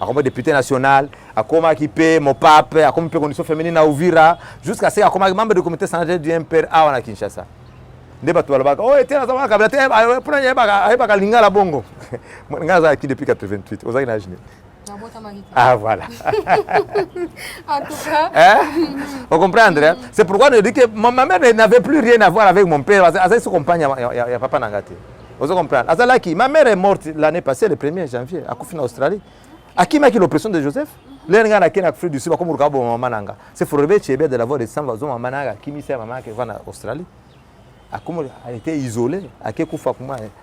A: À comment député national. À comment qui peut mon pape. À comment peut condition féminine à Ouvira. Jusqu'à ce comment membre du comité central du MPR à Kinshasa. Ndeba tualabaka oh etiana zama Kabila te pour ayeba lingala bongo ngaza qui depuis 88 aux imaginer ah voilà
B: en tout cas
A: vous comprenez hein? C'est pourquoi je dis que ma mère n'avait plus rien à voir avec mon père avec son compagnon il y a papa nangate vous comprenez azalaki ma mère est morte l'année passée le 1er janvier à Kofi en Australie akima qui l'oppression de Joseph l'enga na Kenya Afrique du Sud comme rukabo mama nanga c'est Forbe Chebe de la voix de Samba zo mama nanga kimi c'est maman qui va en Australie. Elle était isolée, à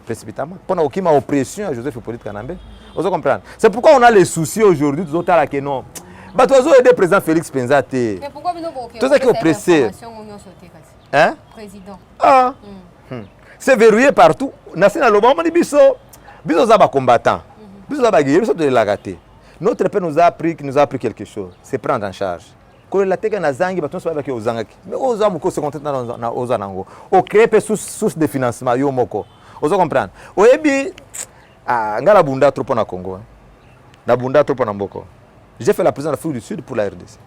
A: précipitamment. Pendant qu'il m'a oppression à Joseph Hippolyte Kanambe. Vous comprenez? C'est pourquoi on a les soucis aujourd'hui, tout autres que non. Bah, tu as aidé le président Félix Penzate.
B: Mais pourquoi nous avons
A: tout ça qui est oppressé.
B: Hein? Président.
A: Ah. C'est verrouillé partout. National Obama dit biso. Biso zaba combattant. Biso zaba guerrier, biso de la gâter. Notre père nous a appris quelque chose. C'est prendre en charge. Quand la teka na zangi baton soba ke ozangaki mais oza moko se contente na oza nango o créer source de financement yo moko ozo comprendre oyebi ngala bunda trop na Congo na bunda trop na mboko j'ai fait la présidence de l'Afrique du Sud pour la RDC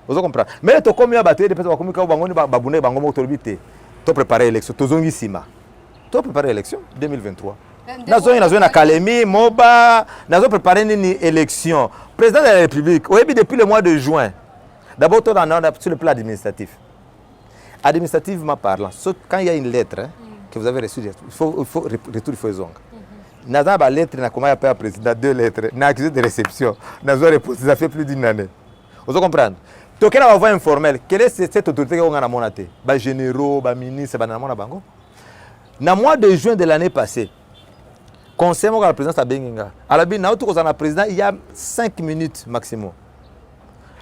A: ozo comprendre mais to komi abaté de pesa bakomi ka bangoni babune bango moko tolbité to préparer élection to zongi sima to préparer élection 2023 Nazo na Kalemi, Moba, nazo préparé une élection. Président de la République, oui, depuis le mois de juin. D'abord, sur le plan administratif. Administrativement parlant, quand il y a une lettre que vous avez reçue, il faut retour de faisons. Nazo a lettre, na comment appelle président 2 lettres, na accusé de réception. Nazo réponse, ça fait plus d'une année. Vous comprenez? Donc, il y a une voie informelle. Quelle est cette autorité qui a monté? Les généraux, les ministres, les bango. Dans le mois de juin de l'année passée, concernant la présidence de Benginga, à la président, il y a 5 minutes maximum.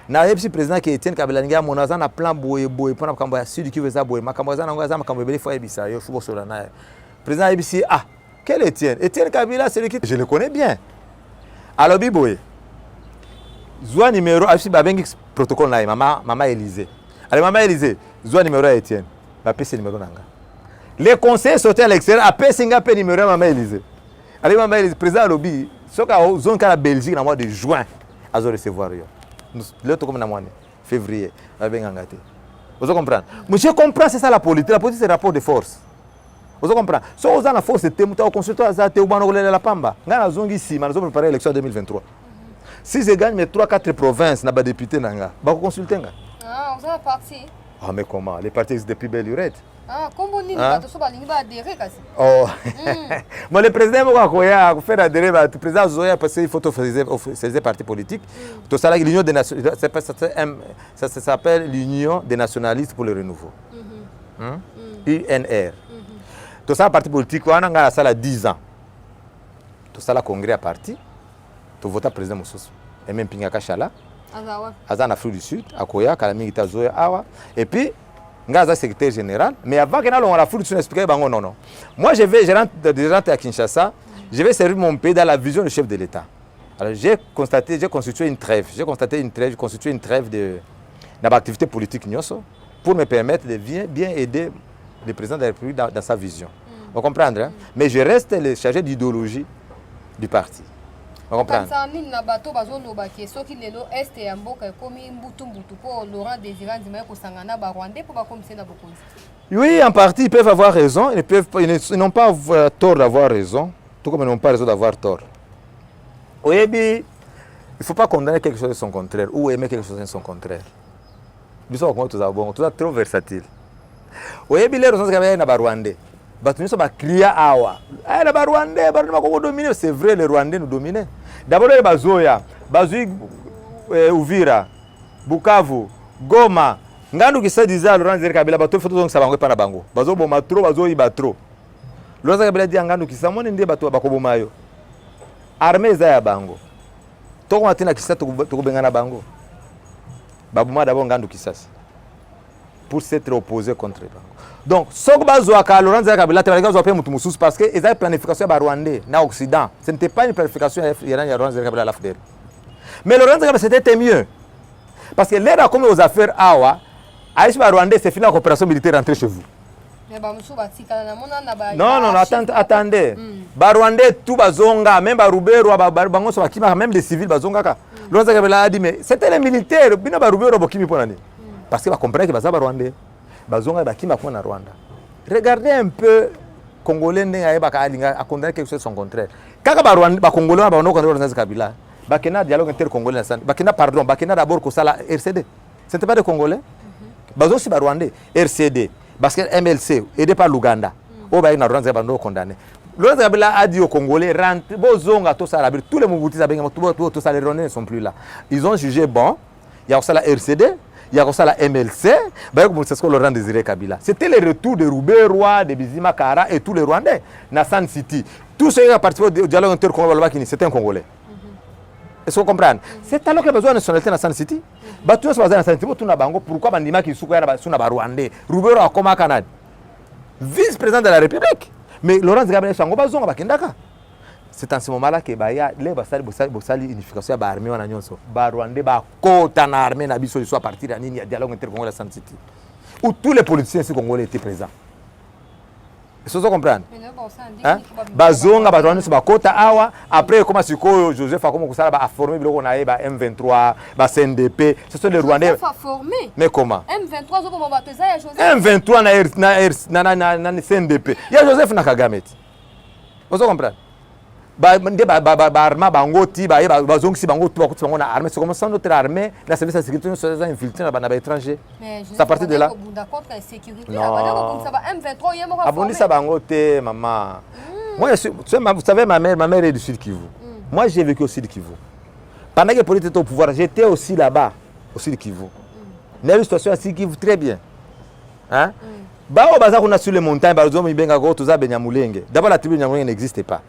A: Le président qui Etienne Kabila Nga monaza na plan boye pour na kambo ya sud qui veut ça boye makambo za na makambo beli fois ebisa yo fubo sur na président ebisi quel Etienne Kabila c'est lui qui je le connais bien. Alors boye Zoa numéro afsi babengi protocole na maman Élysée. Allez maman Élysée, Zoa numéro Etienne. Ba PC numéro nanga. Les conseillers sortis à l'extérieur appellent singa pe numéro maman Élysée. Allez maman Élysée président lobby soka zone ka la Belgique dans mois de juin à recevoir yo. Là tout comme dans mois février babenga ngate. Vous comprenez? Monsieur comprend c'est ça la politique. La politique c'est rapport de force. Vous comprenez? Si vous avez la force de muta consultant za te ubano la pamba. Ngana zongi si mazo préparer l'élection 2023. Si je gagne mes 3-4 provinces, na ba député nanga, ba consulter nga.
B: Ah, vous avez parti.
A: Ah mais comment? Les partis existent depuis belle lurette.
B: Ah, comment ni ba to so ba lingi ba adhérer kasi.
A: Oh. Moi le président mo koya faire adhérer ba président Zoya parce qu'il faut ces partis politiques. Tout ça là l'union des ça s'appelle l'union des nationalistes pour le renouveau. UNR. Tout ça parti politique on a ça là 10 ans. Tout ça là congrès à parti. Tu votes président Moussous. Et même Pinga Kachala. Azan Afrique du Sud, Akoya, Kalami Itazoya, Awa. Et puis, Ngaza secrétaire général. Mais avant que nous l'Afrique du Sud expliquer, non. Moi, je rentre à Kinshasa. Je vais servir mon pays dans la vision du chef de l'État. Alors, j'ai constitué une trêve. J'ai constitué une trêve de l'activité politique pour me permettre de bien aider le président de la République dans sa vision. Vous comprenez? Hein? Mais je reste le chargé d'idéologie du parti. On comprend. Oui, en partie, ils peuvent avoir raison. Ils n'ont pas tort d'avoir raison, tout comme ils n'ont pas raison d'avoir tort. Oui, il ne faut pas condamner quelque chose de son contraire ou aimer quelque chose de son contraire. Nous sommes trop versatiles. Oui, les raisons que les Rwandais. C'est vrai, les Rwandais nous dominaient. D'abord, les Bazoya, Bazui, Uvira, Bukavu, Goma, Ngandu qui se disait à Laurent Kabila, bateau photo donc ça va pas na bango. Bazo boma trop, bazo iba trop. Laurent Kabila dit Ngandu qui s'amone ndé bateau bakobomayo. Armée za ya bango. Toko matina kisa to benga na bango. Babuma d'abord Ngandu qui sas. Pour s'être opposé contre bango. Donc, ce que Laurent Kabila parce que ils avaient planification à Rwandais, dans l'Occident. Ce n'était pas une planification à Laurent Kabila à l'AFDER. Mais Laurent Kabila, c'était mieux. Parce que l'air a comme aux affaires Awa, à Rwandais, c'est fini la coopération militaire rentrée chez vous. Non, attendez. Rwandais, tout Bazonga, même Rubero, même les civils Bazonga. Laurent Kabila a dit, mais c'était les militaires, parce qu'ils comprenaient que Baza Rwandais. Bazonga bakima kwa na Rwanda. Regardez un peu Congolais n'enga à condamner quelque chose de son contraire. Kaka ba Rwanda ba Congolais ba onoko Laurent Kabila. Bakena dialogue intercongolais bakena d'abord ko sala RCD. Ce n'était pas des Congolais. Bazo si ba Rwandais RCD parce que MLC aidé par l'Ouganda. O ba na Rwanda ba no condamné. Laurent Kabila a dit aux Congolais rentre bozonga to sala tous les Mobutu za benga to sala Rwandais ne sont plus là. Ils ont jugé bon, il y a ça la RCD. Il y a ça la MLC, c'est ce que Laurent Désiré Kabila. C'était le retour de Roubaix, de Bizima Kara et tous les Rwandais, Nassan City. Tous ceux qui ont participé au dialogue intercongolais, c'était un Congolais. Est-ce que vous comprenez? C'est alors qu'il y a besoin de nationalité dans Nassan City. Tout ce Nassan City, pourquoi Bandima qui sont Rwandais? Roubaix a comme Canada. Vice-président de la République. Mais Laurent Désiré Kabila, c'est en ce moment-là que les basali unification ba armée wana nyonso ba Rwandais ba kota na armée na biso soit partir à nini ya dialogue intercongolais San City où tous les politiciens congolais étaient présents. Est-ce que vous comprenez? Bazonga ba Rwandais ba kota awa après comment siko Joseph a comment ça ba formé biloko na ba M23 ba CNDP ce sont les Rwandais
B: formés.
A: Mais comment?
B: M23 zo comment bateza ya Joseph?
A: M23 na CNDP. Il y a Joseph na Kagame. Vous comprenez? Arma bango ti bazongisi bango tout bakuti bango na armée. C'est comme ça notre armée la service de sécurité nous sommes infiltrés dans les étrangers. C'est à partir de là. Non. Abondi ça bango te maman. Moi vous savez ma mère est du Sud Kivu. Moi j'ai vécu au Sud Kivu. Pendant que Paul était au pouvoir, j'étais aussi là-bas au Sud Kivu. Il y a une situation à Sud Kivu très bien. Hein? Bao baza kuna sur les montagnes bazo mibenga go toza Benyamulenge. D'abord la tribu Benyamulenge n'existait pas.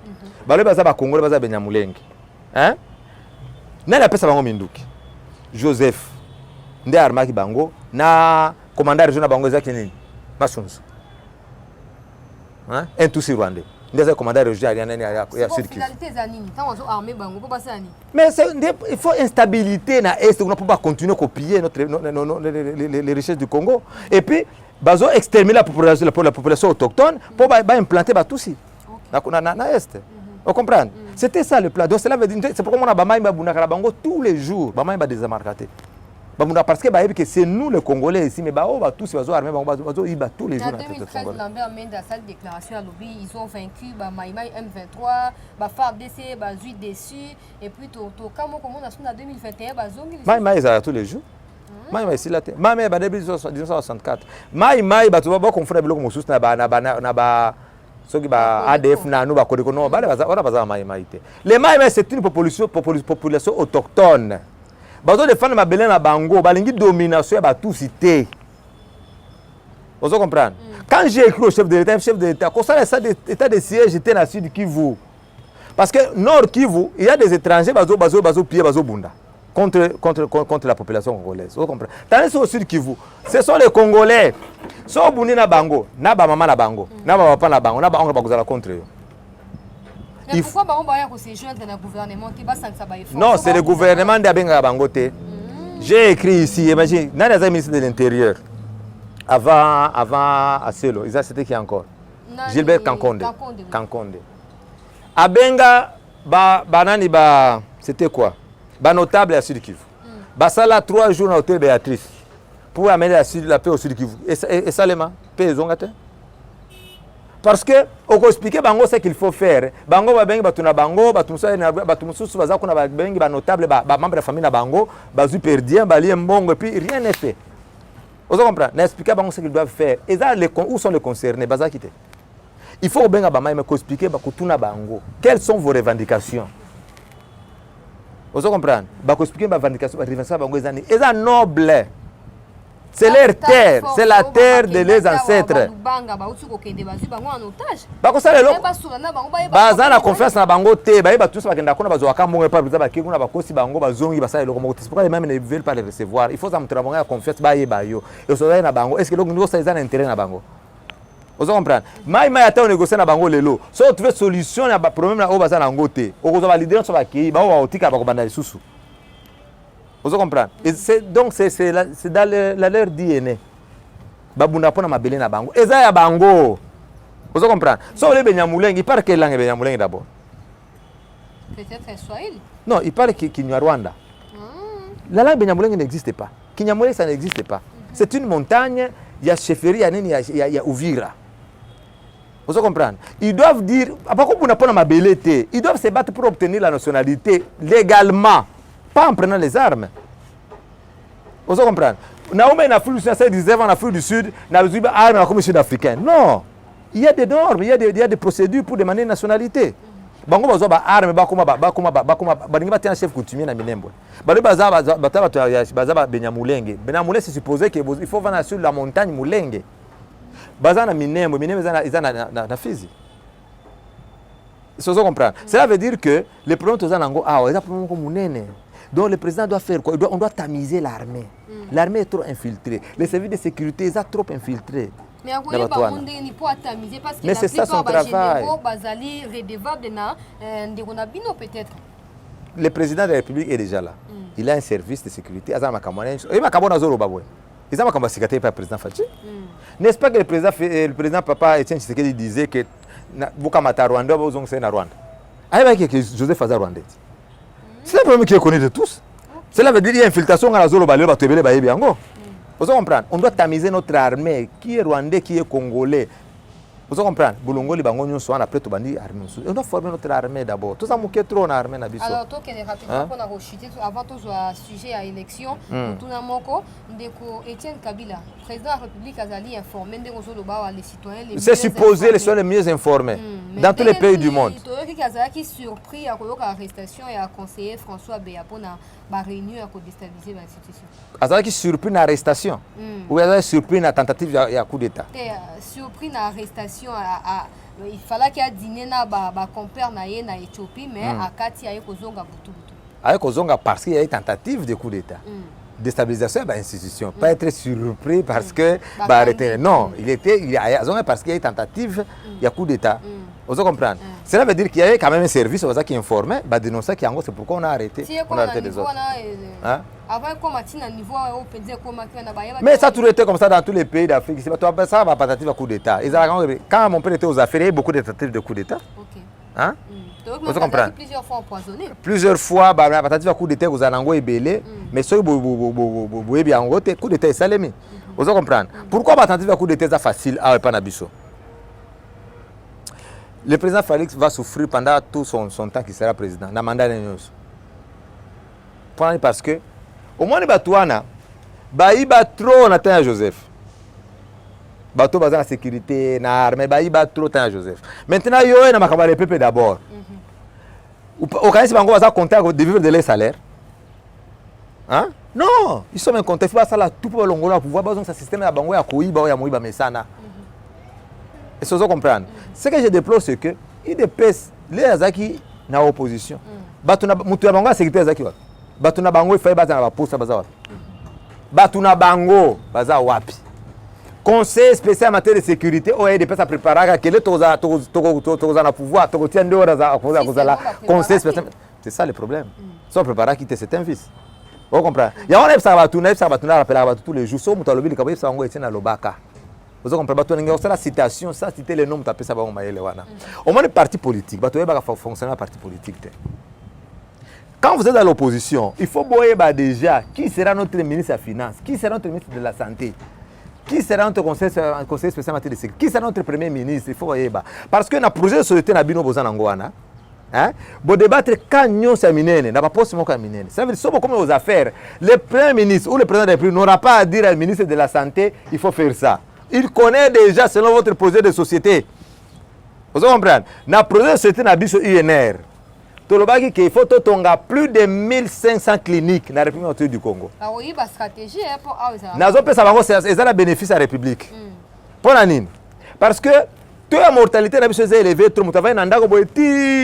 A: Balo baza ba Congolais baza Benyamulenge. Hein? Nani apesa bango minduki? Joseph. Nde armaki bango na commandant régional bango ezaki nini? Masunzu. Hein? Un tout sur Rwandais. Nde commandant régional ya Sud Kivu. Mais il faut instabilité na est on ne peut pas continuer à copier les richesses du Congo et puis bazo exterminer la population autochtone pour implanter Batusi na est. Vous comprenez? C'était ça le plan. Donc cela veut dire c'est pourquoi on a bamaï babunaka bango tous les jours, bamaï ba désamarcaté. Parce que c'est nous les Congolais ici mais tous bazo armés bazo iba tous les jours.
B: En 2013 Lambert Mende a sa déclaration à Lobby, ils ont vaincu Maïmaï M23, FARDC, Bazui dessus et puis comment on a en 2021 bazongi.
A: Maïmaï ça tous les jours. Maïmaï ici là. Maïmaï ba depuis 1964. Maïmaï ba tu vas confondre biloko mosusu na ba soki ba ADF na nous ba kodeko non ba baza Maïmaï te. Les Maïmaï c'est une population autochtone. Bazo défendre mabele na bango balingi domination ba tout cité. Vous comprenez? Quand j'ai écrit au chef de l'État, comme ça l'état de siège était dans le Sud Kivu. Parce que Nord Kivu, il y a des étrangers bazo pied bazo bunda contre la population congolaise. Vous comprenez? Tandis au Sud Kivu, ce sont les Congolais. So bundi na bango, na ba maman na bango, na ba papa na bango, na ba onga bazala contre eux.
B: Mais pourquoi on se joindre dans le gouvernement?
A: Non, c'est le gouvernement de Abenga Bangote. J'ai écrit ici, imagine, dans les ministres de l'Intérieur, avant Acelo, c'était qui encore? Gilbert Kankonde. Abenga, c'était quoi? Notable à Sud Kivu. Ça là 3 jours dans l'hôtel Béatrice pour amener la paix au Sud Kivu. Et ça, les mains, paix, ils ont gâté. Parce que on peut expliquer bango ce qu'il faut faire. Bango ba bengi batuna bango, batumususu baza kuna ba bengi ba notable ba membre de la famille na bango, bazu perdien, ba lié mbongo et puis rien n'est fait. Vous comprenez? N'expliquer bango ce qu'ils doivent faire. Et ça où sont les concernés baza quitter. Il faut benga ba mais expliquer ba kutuna bango. Quelles sont vos revendications? Vous comprenez? Ba expliquer ba revendications bango ezani. Eza noble. C'est leur terre, c'est la terre de leurs ancêtres. Baza na confiance na bango te, ba tous bakenda kona bazwa kamongo pa biza bakiki kuna bakosi bango bazongi basa eloko moko. C'est pourquoi les mêmes ne veulent pas les recevoir. Il faut ça montrer bango confiance ba yeba yo. Et so na bango, est-ce que donc nous ça ils ont intérêt na bango? Vous comprenez? Maïmaï ata négocier na bango lelo. So trouver solution na problème na o baza na ngote. Okozo ba leader so bakiki, ba o otika ba ko banda lisusu. Vous comprenez? Donc c'est dans leur DNA. Babuna pona mabele na bango. Eza ya bango. Vous comprenez? So le Benyamulenge, il parle quelle langue Benyamulenge d'abord?
B: Peut-être Swahili.
A: Non, il parle Kinyarwanda. La langue Benyamulenge n'existe pas. Kinyamulenge ça n'existe pas. C'est une montagne, il y a chefferie, il y a Uvira. Vous comprenez? Ils doivent dire, ils doivent se battre pour obtenir la nationalité légalement. Pas en prenant les armes. Vous comprenez? En Afrique du Sud, comme sud-africain. Non. Il y a des normes, il y a des procédures pour demander une nationalité. Bango bazo ba arme ba kuma chef coutumier na Minembwe. Bale baza Benyamulenge. Benyamulenge c'est supposé que il faut venir sur la montagne Mulenge. Baza na Minembwe, na Fizi. Vous comprenez? Cela veut dire que les problèmes tous nango ils ont problème comme munene. Donc le président doit faire quoi? On doit tamiser l'armée. L'armée est trop infiltrée. Les services de sécurité sont trop infiltrés.
B: Mais
A: c'est ça son travail. Le président de la République est déjà là. Il a un service de sécurité. N'est-ce pas que le président Papa Etienne Tshisekedi disait que Bukamata Rwanda, c'est na Rwanda. Que Joseph Aza Rwandais. C'est le problème qui est connu de tous. Cela veut dire qu'il y a infiltration dans la zone où on doit tamiser notre armée, qui est rwandais, qui est congolais. Vous comprenez? Boulongoli bango nyonso wana après to bandi armée. On doit former notre armée d'abord. Tout ça mouké trop en armée na biso.
B: Alors toi qui est rapidement qu'on a rechuté avant tout soit sujet à élection, tout na moko ndeko Étienne Kabila, président de la République azali informé ndeko zo loba les citoyens les
A: c'est supposé les sont les mieux informés dans tous les pays du monde.
B: Qui azali surpris à koyoka arrestation et à conseiller François Béapo na ba réunion à déstabiliser l'institution.
A: Azali surpris na arrestation. Ou azali surpris na tentative ya coup d'état.
B: Surpris na arrestation il fallait qu'il y ait dîner na ba compère na ye na Éthiopie mais à Kati aye kozonga butu.
A: Aye kozonga parce qu'il y a une tentative de coup d'état. Déstabilisation de l'institution, pas être surpris parce que arrêter. Non, il a parce qu'il y a une tentative, il y a coup d'état. Vous comprenez? Cela veut dire qu'il y avait quand même un service qui informait, dénonçait qu'il y a c'est pourquoi on a arrêté. On a arrêté les autres. Mais ça a toujours été comme ça dans tous les pays d'Afrique. Ça va pas tentative de coup d'état. Quand mon père était aux affaires, il y a beaucoup de tentatives de coup d'état. Hein? Vous comprenez?
B: Plusieurs fois empoisonné.
A: Plusieurs fois, la tentative de coup d'état, vous avez belé, mais ceux qui ont coup d'état, c'est salé. Vous comprenez? Pourquoi la tentative de coup d'état est facile à Panabiso? Le président Félix va souffrir pendant tout son temps qu'il sera président, dans le mandat de l'Union. Parce que, au moins, il y a trop de Joseph. Bateau dans la sécurité, dans l'armée, il y a trop de Joseph. Maintenant, il y a un peuple d'abord. Au Canada, ils vont compter de vivre de leur salaire. Hein? Non, ils sont en contexte. Il faut tout pour le pouvoir. Ils ont un système de bango ya koiba ou ya moiba mesana. Et ce que vous comprenez. Ce que je déplore, c'est que il dépêche les Azaki na opposition. Batuna mutu ya bango sécurité Azaki wa. Batuna bango il fallait battre na poste baza wa. Batuna bango baza wapi. Conseil spécial en matière de sécurité, on a des personnes à préparer que les toza na pouvoir, to tient deux heures à conseil spécial. C'est ça le problème. Sans préparer quitter c'est un vice. Vous comprenez? Il y a un ça va tourner rappeler tous les jours. So mutu alobi likaboye ça ngo etina lobaka. Vous comprenez? C'est la citation, ça citer les noms, taper ça, au moins les partis politiques, il faut fonctionner un parti politique. Quand vous êtes dans l'opposition, il faut voir déjà qui sera notre ministre des Finances, qui sera notre ministre de la Santé, qui sera notre conseil spécial en matière de sécurité, qui sera notre premier ministre. Il faut voir. Parce que dans le projet de société, nous avons besoin d'angoana. Pour débattre quand nous sommes minés, n'a pas possible qu'on minés. Ça veut dire que comme aux affaires, le premier ministre ou le président de la République n'aura pas à dire au ministre de la Santé, il faut faire ça. Il connaît déjà selon votre projet de société. Vous comprenez? Dans le projet de société, nous avons UNR. Il faut plus de 1500 cliniques dans la République du Congo.
B: Oui, la stratégie pour
A: c'est un bénéfice à la République. Pour la Nine. Parce que toute la mortalité est élevée. Tout le monde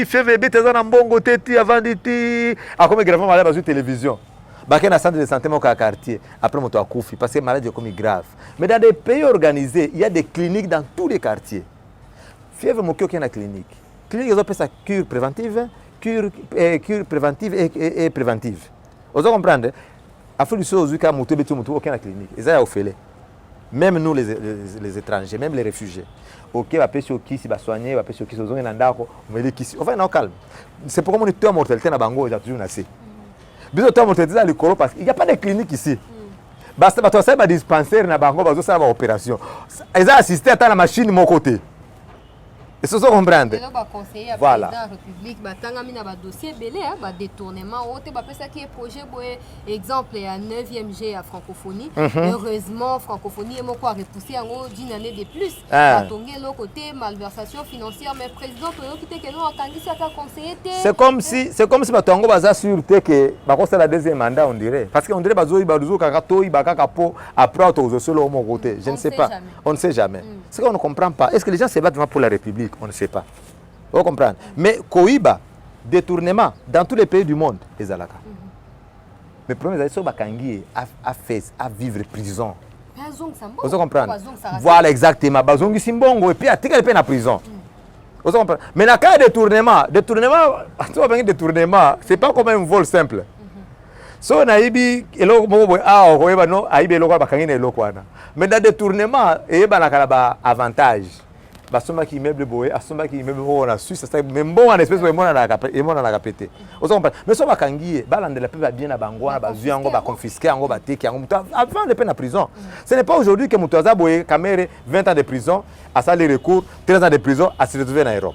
A: fait bébé, tu as un bon côté, avant de ti. Comme gravement malade dans la télévision. Il y a un centre de santé dans le quartier. Après, on a couffé parce que la maladie est comme grave. Mais dans des pays organisés, il y a des cliniques dans tous les quartiers. Fièvre, il y a une clinique. Clinique, ils appellent ça cure préventive et préventive. Vous comprenez? Après, il y a une clinique. Ils ont fait. Même nous, les étrangers, même les réfugiés. Ok, on va qui si va soigner, on va qui sont en andako, on va qui. Enfin, non calme. C'est pourquoi on est tout mortalité dans Bango, il y a toujours assez. Bien sûr, mortalité dans le colo parce qu'il n'y a pas de clinique ici. Basta, tu as un dispensaire dans Bango, tu as une opération. Ils ont assisté à la machine de mon côté. Et ce sont comprendre.
B: Voilà. La République, dossier belé, détournement, qui est projet exemple à 9e G à francophonie. Heureusement, francophonie est repoussé d'une année de plus. L'autre côté malversation financière, mais président
A: c'est comme si Batongo baza sûreté que c'est la deuxième mandat on dirait parce qu'on dirait bazo ibaduzo kakato ibaka po après autour solo mon côté. Je ne sais pas. On ne sait jamais. Ce qu'on ne comprend pas. Est-ce que les gens se battent vraiment pour la République? On ne sait pas. Vous comprenez? Mais Koiba, détournement, dans tous les pays du monde, les Alaka. Mais le problème, c'est que à vivre prison. Vous comprenez? Voilà, exactement. Bazongi Simbongo, et puis à tirer la prison. Vous comprenez? Mais dans le cas de détournement, ce n'est pas comme un vol simple. So on a ibi eloko moko ah okoyeba no aibi eloko bakangina eloko wana. Mais dans détournement eyeba na kala ba avantage. basomba qui immeuble boé asomba qui immeuble on a Suisse ça même bon en espèce de monde na capité ozo comprendre mais so bakangié balandela pe ba bien na bango na ba yango ba confisquer yango ba teki yango avant de peine en prison ce n'est pas aujourd'hui que mutoza boé camere 20 ans de prison à ça les recours 13 ans de prison à se retrouver en Europe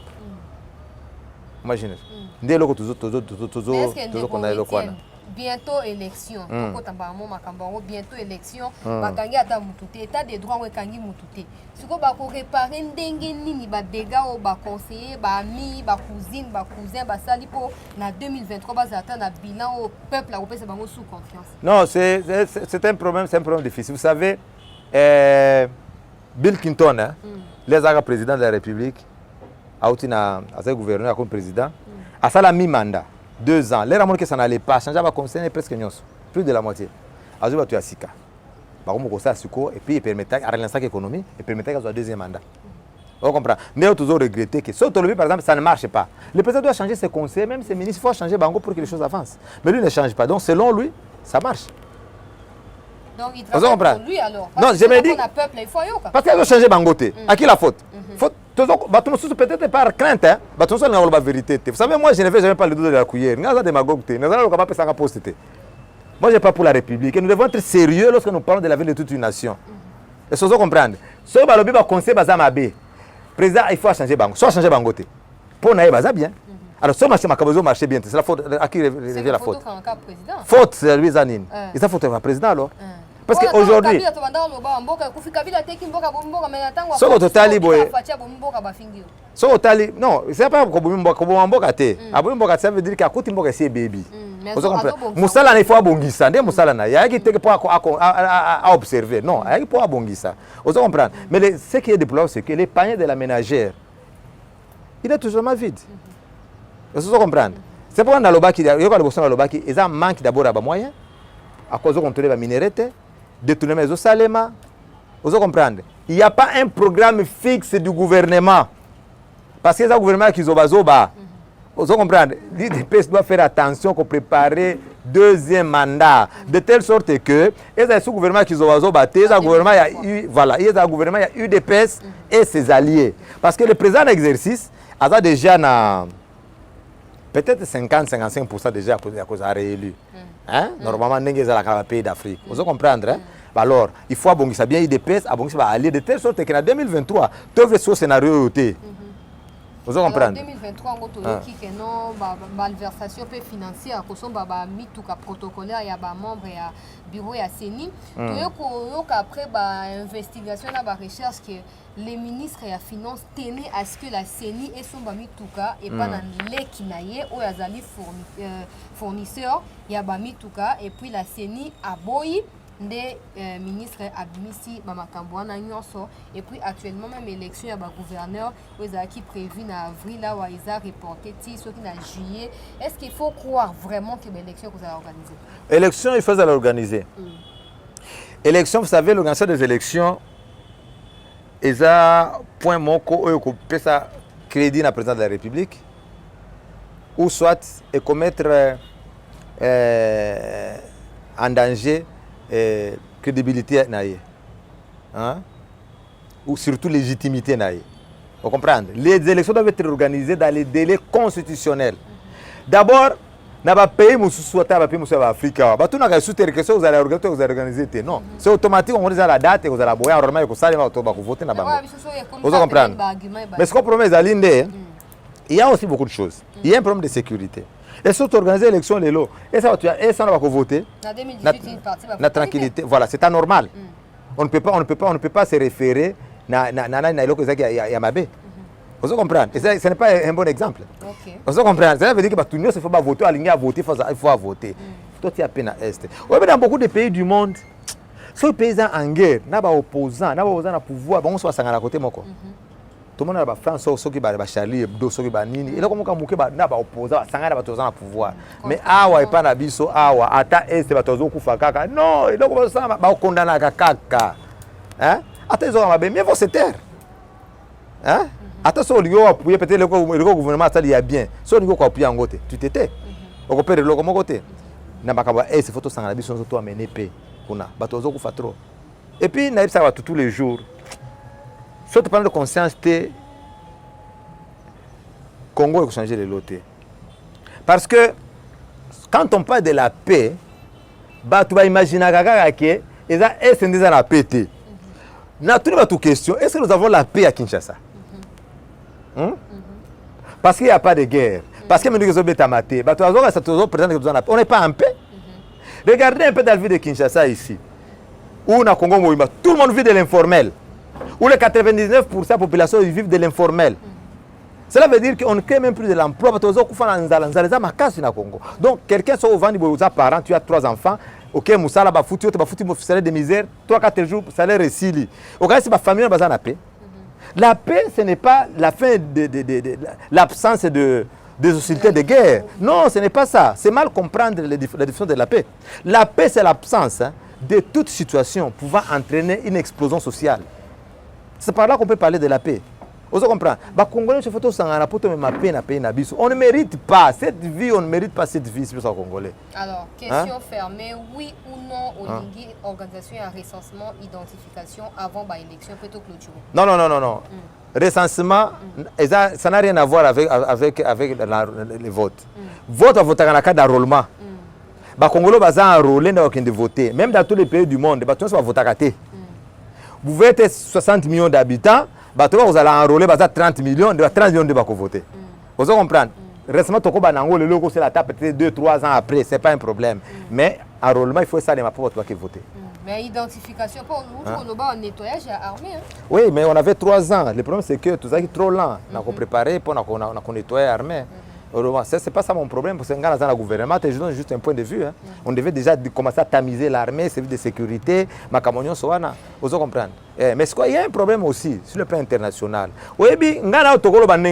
A: imaginez ndé loko tozo qu'on a lokwana
B: bientôt élection bientôt élection bakangi ata mututé état de droit wekangi mututé siko ba ko réparer ndenge nini ba dégâts au ba conseiller ba ami ba cousine ba cousin ba sali po na 2023 bazata na bilan au peuple a opesa bango sous confiance. Non,
A: c'est un problème difficile. Vous savez Bill Clinton hein, les aga président de la République autina asa gouverneur comme président a ça la mi-mandat 2 ans. Les ramons que ça n'allait pas changer va concerner presque plus de la moitié. Azuba tu as sika. Bah comme ça suko et puis il permettait à relancer l'économie et permettait qu'il soit deuxième mandat. On comprend. Mais on toujours regretté que sur Tolobi par exemple ça ne marche pas. Le président doit changer ses conseils, même ses ministres, il faut changer bango pour que les choses avancent. Mais lui ne change pas. Donc selon lui, ça marche.
B: Donc il travaille pour lui alors.
A: Non, je me dis
B: peuple il faut
A: parce qu'il doit changer bangoté. À qui la faute? Faute peut-être par crainte, hein. La vérité. Vous savez, moi, je ne vais jamais parler de la cuillère. Moi, je ne pas pour la République. Et nous devons être sérieux lorsque nous parlons de la vie de toute une nation. Et ce qu'on comprendre. Ce que le conseil Bazamabé, président, il faut changer bango. Soit changer bangoté. Pour naïe Baza bien. Alors, ce marché marché bien. C'est la faute. À qui revient la faute? Faute, c'est lui Zanine. Et ça, faute le président alors. Parce qu'aujourd'hui, non, c'est pas que ça veut dire qu'à côté de c'est baby. Moussala il faut abongisa, ndé moussala na ya qui te pour à observer. Non, il faut abongisa. Vous comprenez? Mais ce qui est déplorable c'est que les paniers de la ménagère il est toujours vide. Vous comprenez? C'est pourquoi dans le baki, il y a le baki, ils ont manque d'abord de moyens à cause de contrôler la minéralité. Détourner les Salema. Vous comprenez? Il n'y a pas un programme fixe du gouvernement. Parce que c'est le gouvernement qui zoba. Vous comprenez? L'IDPS doit faire attention qu'on prépare deuxième mandat. De telle sorte que le gouvernement qui zoba, le gouvernement il y a UDPS et ses alliés. Parce que le président d'exercice a déjà peut-être 50-55% déjà à cause de réélu. Hein? Normalement, nous sommes dans pays d'Afrique. Vous comprenez? Hein? Alors, il faut abonner ça bien, IDPS, abonner ça aller de telle sorte qu'en 2023, tu ouvres ce scénario. Vous comprenez?
B: En 2023, on a dit que non, malversation financière, que sont mis tout cas protocolaire, il y a des membres du bureau et à CENI. Après l'investigation, la recherche, que les ministres et la finance tenaient à ce que la CENI et son mis tout cas et pas dans les kinaye ou les fournisseurs, il y a mis tout cas et puis la CENI a boyi des ministres admis Mamakambouana Nyonso et puis actuellement même élection il y a gouverneur qui prévu en avril là où ils ont reporté ceux qui en juillet. Est-ce qu'il faut croire vraiment que l'élection que vous avez organisée?
A: Élection il faut l'organiser. Élection, vous savez, l'organisation des élections ils ont point moko eux peut ça crédit na président de la République ou soit et commettre en danger crédibilité naïe, hein? Ou surtout légitimité naïe. Vous comprenez? Les élections doivent être organisées dans les délais constitutionnels. D'abord, n'a pas payé Moussou pas payé Moussou Afrique. Bah tout n'a qu'à soutenir que vous allez organiser. Non, c'est automatique. On dit à la date et vous allez boire. Normalement, vous allez voter na bango. Vous comprenez? Mais ce qu'on promet à l'Inde, il y a aussi beaucoup de choses. Il y a un problème de sécurité. Et surtout organiser l'élection les lots. Et ça va voter. La tranquillité. Voilà, c'est anormal. On ne peut pas se référer à Yamabé. Vous comprenez? Et ce n'est pas un bon exemple. Vous comprenez? Ça veut dire que tout le monde ne faut pas voter, aligner à voter, il faut voter. Toi, tu as peine à Est. Dans beaucoup de pays du monde, ceux paysans en guerre, n'a pas opposant, n'a pas opposant à pouvoir, on soit à côté moko. Tout le monde a la France, ceux qui ont Charlie Hebdo, ceux qui ont Nini, et là, comme on n'a pas opposant, ça n'a pas opposant à pouvoir. Mais awa et pas nabiso, awa, ata Est, batozo kufa kaka. Non, et donc ça va condamner à kaka. Hein? Ata ils ont mais faut se taire. Hein? Attention, il y a peut-être le gouvernement, ça il y a bien. Si on a appuyé en côté, tu t'étais. On peut le comme côté. N'a pas qu'à ces photos sans la biso surtout amener paix. On a batozo kufa trop. Et puis naïf ça va tous les jours. Si tu prends de conscience, Congo il faut changer les lotés. Parce que quand on parle de la paix, tu vas imaginer que c'est la paix. Na tout votre question, est-ce que nous avons la paix à Kinshasa? Parce qu'il n'y a pas de guerre. Parce que on n'est pas en paix. Regardez un peu dans la vie de Kinshasa ici. Où na Congo Moïma, tout le monde vit de l'informel. Où les 99% de la population vivent de l'informel. Cela veut dire qu'on ne crée même plus de l'emploi. Donc, quelqu'un soit au vendu de parents, tu as 3 enfants, ok, Moussala, Bafouti, salaire de misère, 3-4 jours, salaire récili. Ok, c'est ma famille, on a la paix. La paix, ce n'est pas la fin de l'absence des hostilités de guerre. Non, ce n'est pas ça. C'est mal comprendre la définition de la paix. La paix, c'est l'absence de toute situation pouvant entraîner une explosion sociale. C'est par là qu'on peut parler de la paix. Vous comprenez? On ne mérite pas cette vie, on ne mérite pas cette vie, c'est pour ça Congolais.
B: Alors, question fermée, oui ou non, Olingi, organisation et recensement, identification avant l'élection plutôt clôture?
A: Non. Recensement, ça n'a rien à voir avec les votes. Vote va voter dans le cas d'enrôlement. Les Congolais vont enrôler dans de voter. Même dans tous les pays du monde, les gens vont voter à côté. Vous pouvez être 60 millions d'habitants, vous allez enrôler 30 millions de voter. Vous comprenez? Récemment, c'est la table peut-être 2-3 ans après, ce n'est pas un problème. Mais enrôlement, il faut ça, les mains pour voter.
B: Mais identification, pour nous, on nettoyage armé.
A: Oui, mais on avait 3 ans. Le problème, c'est que tout ça est trop lent. On a préparé pour nettoyer armé. Ce n'est pas ça mon problème, parce que dans le gouvernement, je donne juste un point de vue. On devait déjà commencer à tamiser l'armée, service de sécurité, ma camonion soana. Vous comprenez? Mais il y a un problème aussi sur le plan international. Oui, il y a un problème.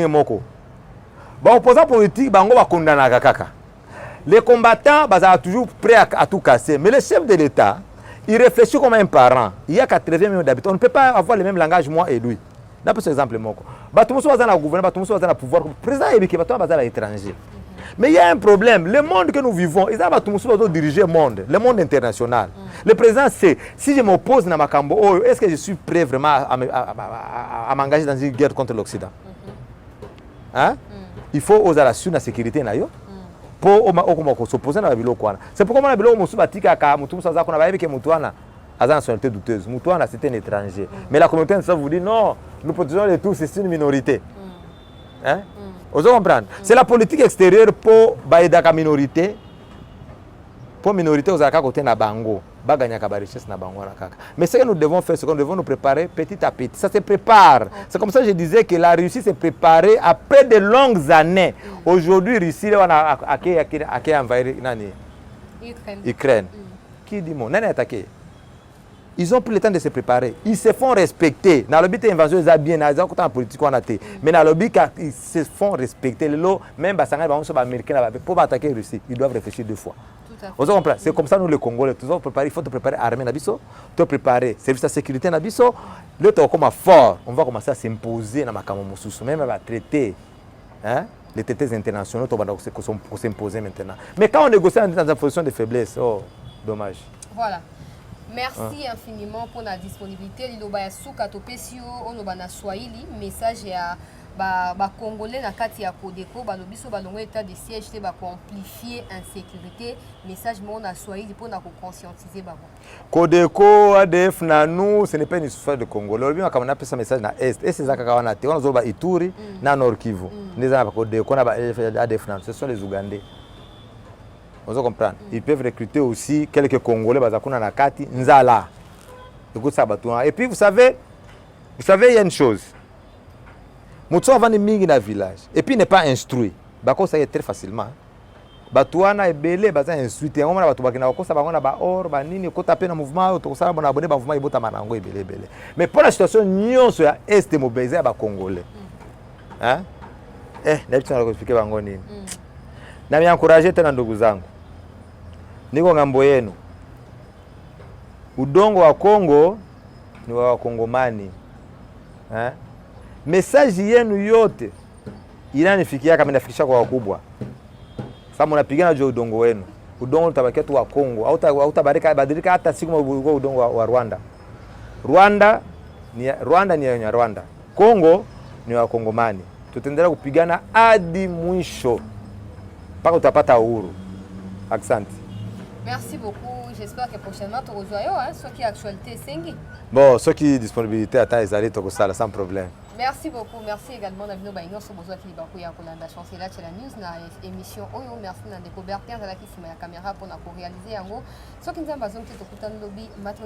A: Les opposants politiques sont condamnés. Les combattants sont toujours prêts à tout casser. Mais le chef de l'État, il réfléchit comme un parent. Il y a 80 millions d'habitants. On ne peut pas avoir le même langage, moi et lui. D'après exemple, tout le monde est dans le gouvernement, tout le monde est dans le pouvoir. Le président est à l'étranger. Mais il y a un problème. Le monde que nous vivons, ils ont diriger le monde, international. Le président sait, si je m'oppose à Makambo, est-ce que je suis prêt vraiment à m'engager dans une guerre contre l'Occident? Il faut oser la sur la sécurité. Pour s'opposer à la ville. C'est pourquoi la ville à la nationalité douteuse. Moutouana, c'est un étranger. Mais la communauté internationale vous dit non, nous protégeons les tous, c'est une minorité. Vous comprenez? C'est la politique extérieure pour la minorité. Pour la minorité, vous avez côté na bango. Mais ce que nous devons faire, c'est que nous devons nous préparer petit à petit. Ça se prépare. C'est comme ça que je disais que la Russie s'est préparée après de longues années. Aujourd'hui, la Russie a envahi l'Ukraine. Qui dit mon? Attaqué. Ils ont pris le temps de se préparer. Ils se font respecter. Dans le but d'invasion, ils ont bien, ils ont la politique qu'on a été. Mais dans le but, ils se font respecter. Même les Américains, pour attaquer la Russie, ils doivent réfléchir 2 fois. Vous comprenez? C'est comme ça nous les Congolais. Il faut te préparer armée Nabiso, te préparer service de sécurité Nabiso. Le temps comme fort, on va commencer à s'imposer dans ma Kamomoussou, même à traiter. Les traités internationaux, on va s'imposer maintenant. Mais quand on négocie dans une position de faiblesse, dommage.
B: Voilà. Merci infiniment pour la disponibilité. Liloba Souka Topesio, Onobana Swahili, message à Congolais na kati ya Codeco, balobiso balongo état de siège te ba amplifier insécurité, message mon na Swahili pour na conscientiser bango.
A: Codeco ADF na nous, ce n'est pas une histoire de Congolais. Lobi makama na pesa message na est. Et c'est ça kaka wana te. On zoba Ituri na Nord Kivu. Neza na Codeco na ADF na, ce sont les Ougandais. Vous comprenez? Ils peuvent recruter aussi quelques Congolais bazakuna na kati nzala. Écoute ça batouan. Et puis vous savez, il y a une chose. Moutso avant de mingi na village. Et puis il n'est pas instruit. Bako ça y est très facilement. Batouana est belé, baza instruit. On m'a batu bakina bako ça bangona ba or ba nini ko taper na mouvement to ça bona abonné ba mouvement ibota manango belé. Mais pour la situation nyonso ya est mobilisé ba Congolais. D'habitude on va expliquer bango nini. Na mi encourager tena ndugu zangu. Niko ngambo yenu. Udongo wa Kongo ni wa Wakongomani. Message yenu yote inanifikia kama inafikisha kwa wakubwa. Sasa mnapigana juu udongo wenu. Udongo utabakia tu wa Kongo. Au badilika hata siku udongo wa Rwanda. Rwanda ni ya Rwanda. Kongo ni wa Kongomani. tutaendelea kupigana hadi mwisho mpaka utapata uhuru. Asante.
B: Merci beaucoup. J'espère que prochainement tu rejoins ce qui est actualité Sengi.
A: Bon, ce qui est disponibilité attend les allées sans problème.
B: Merci beaucoup. Merci également Navino Baïno sur besoin qui bakou ya kolanda chancela la news na émission Oyo. Merci na découverte bien de la qui la caméra pour réaliser en gros. Ce qui nous a besoin de tout le lobby matron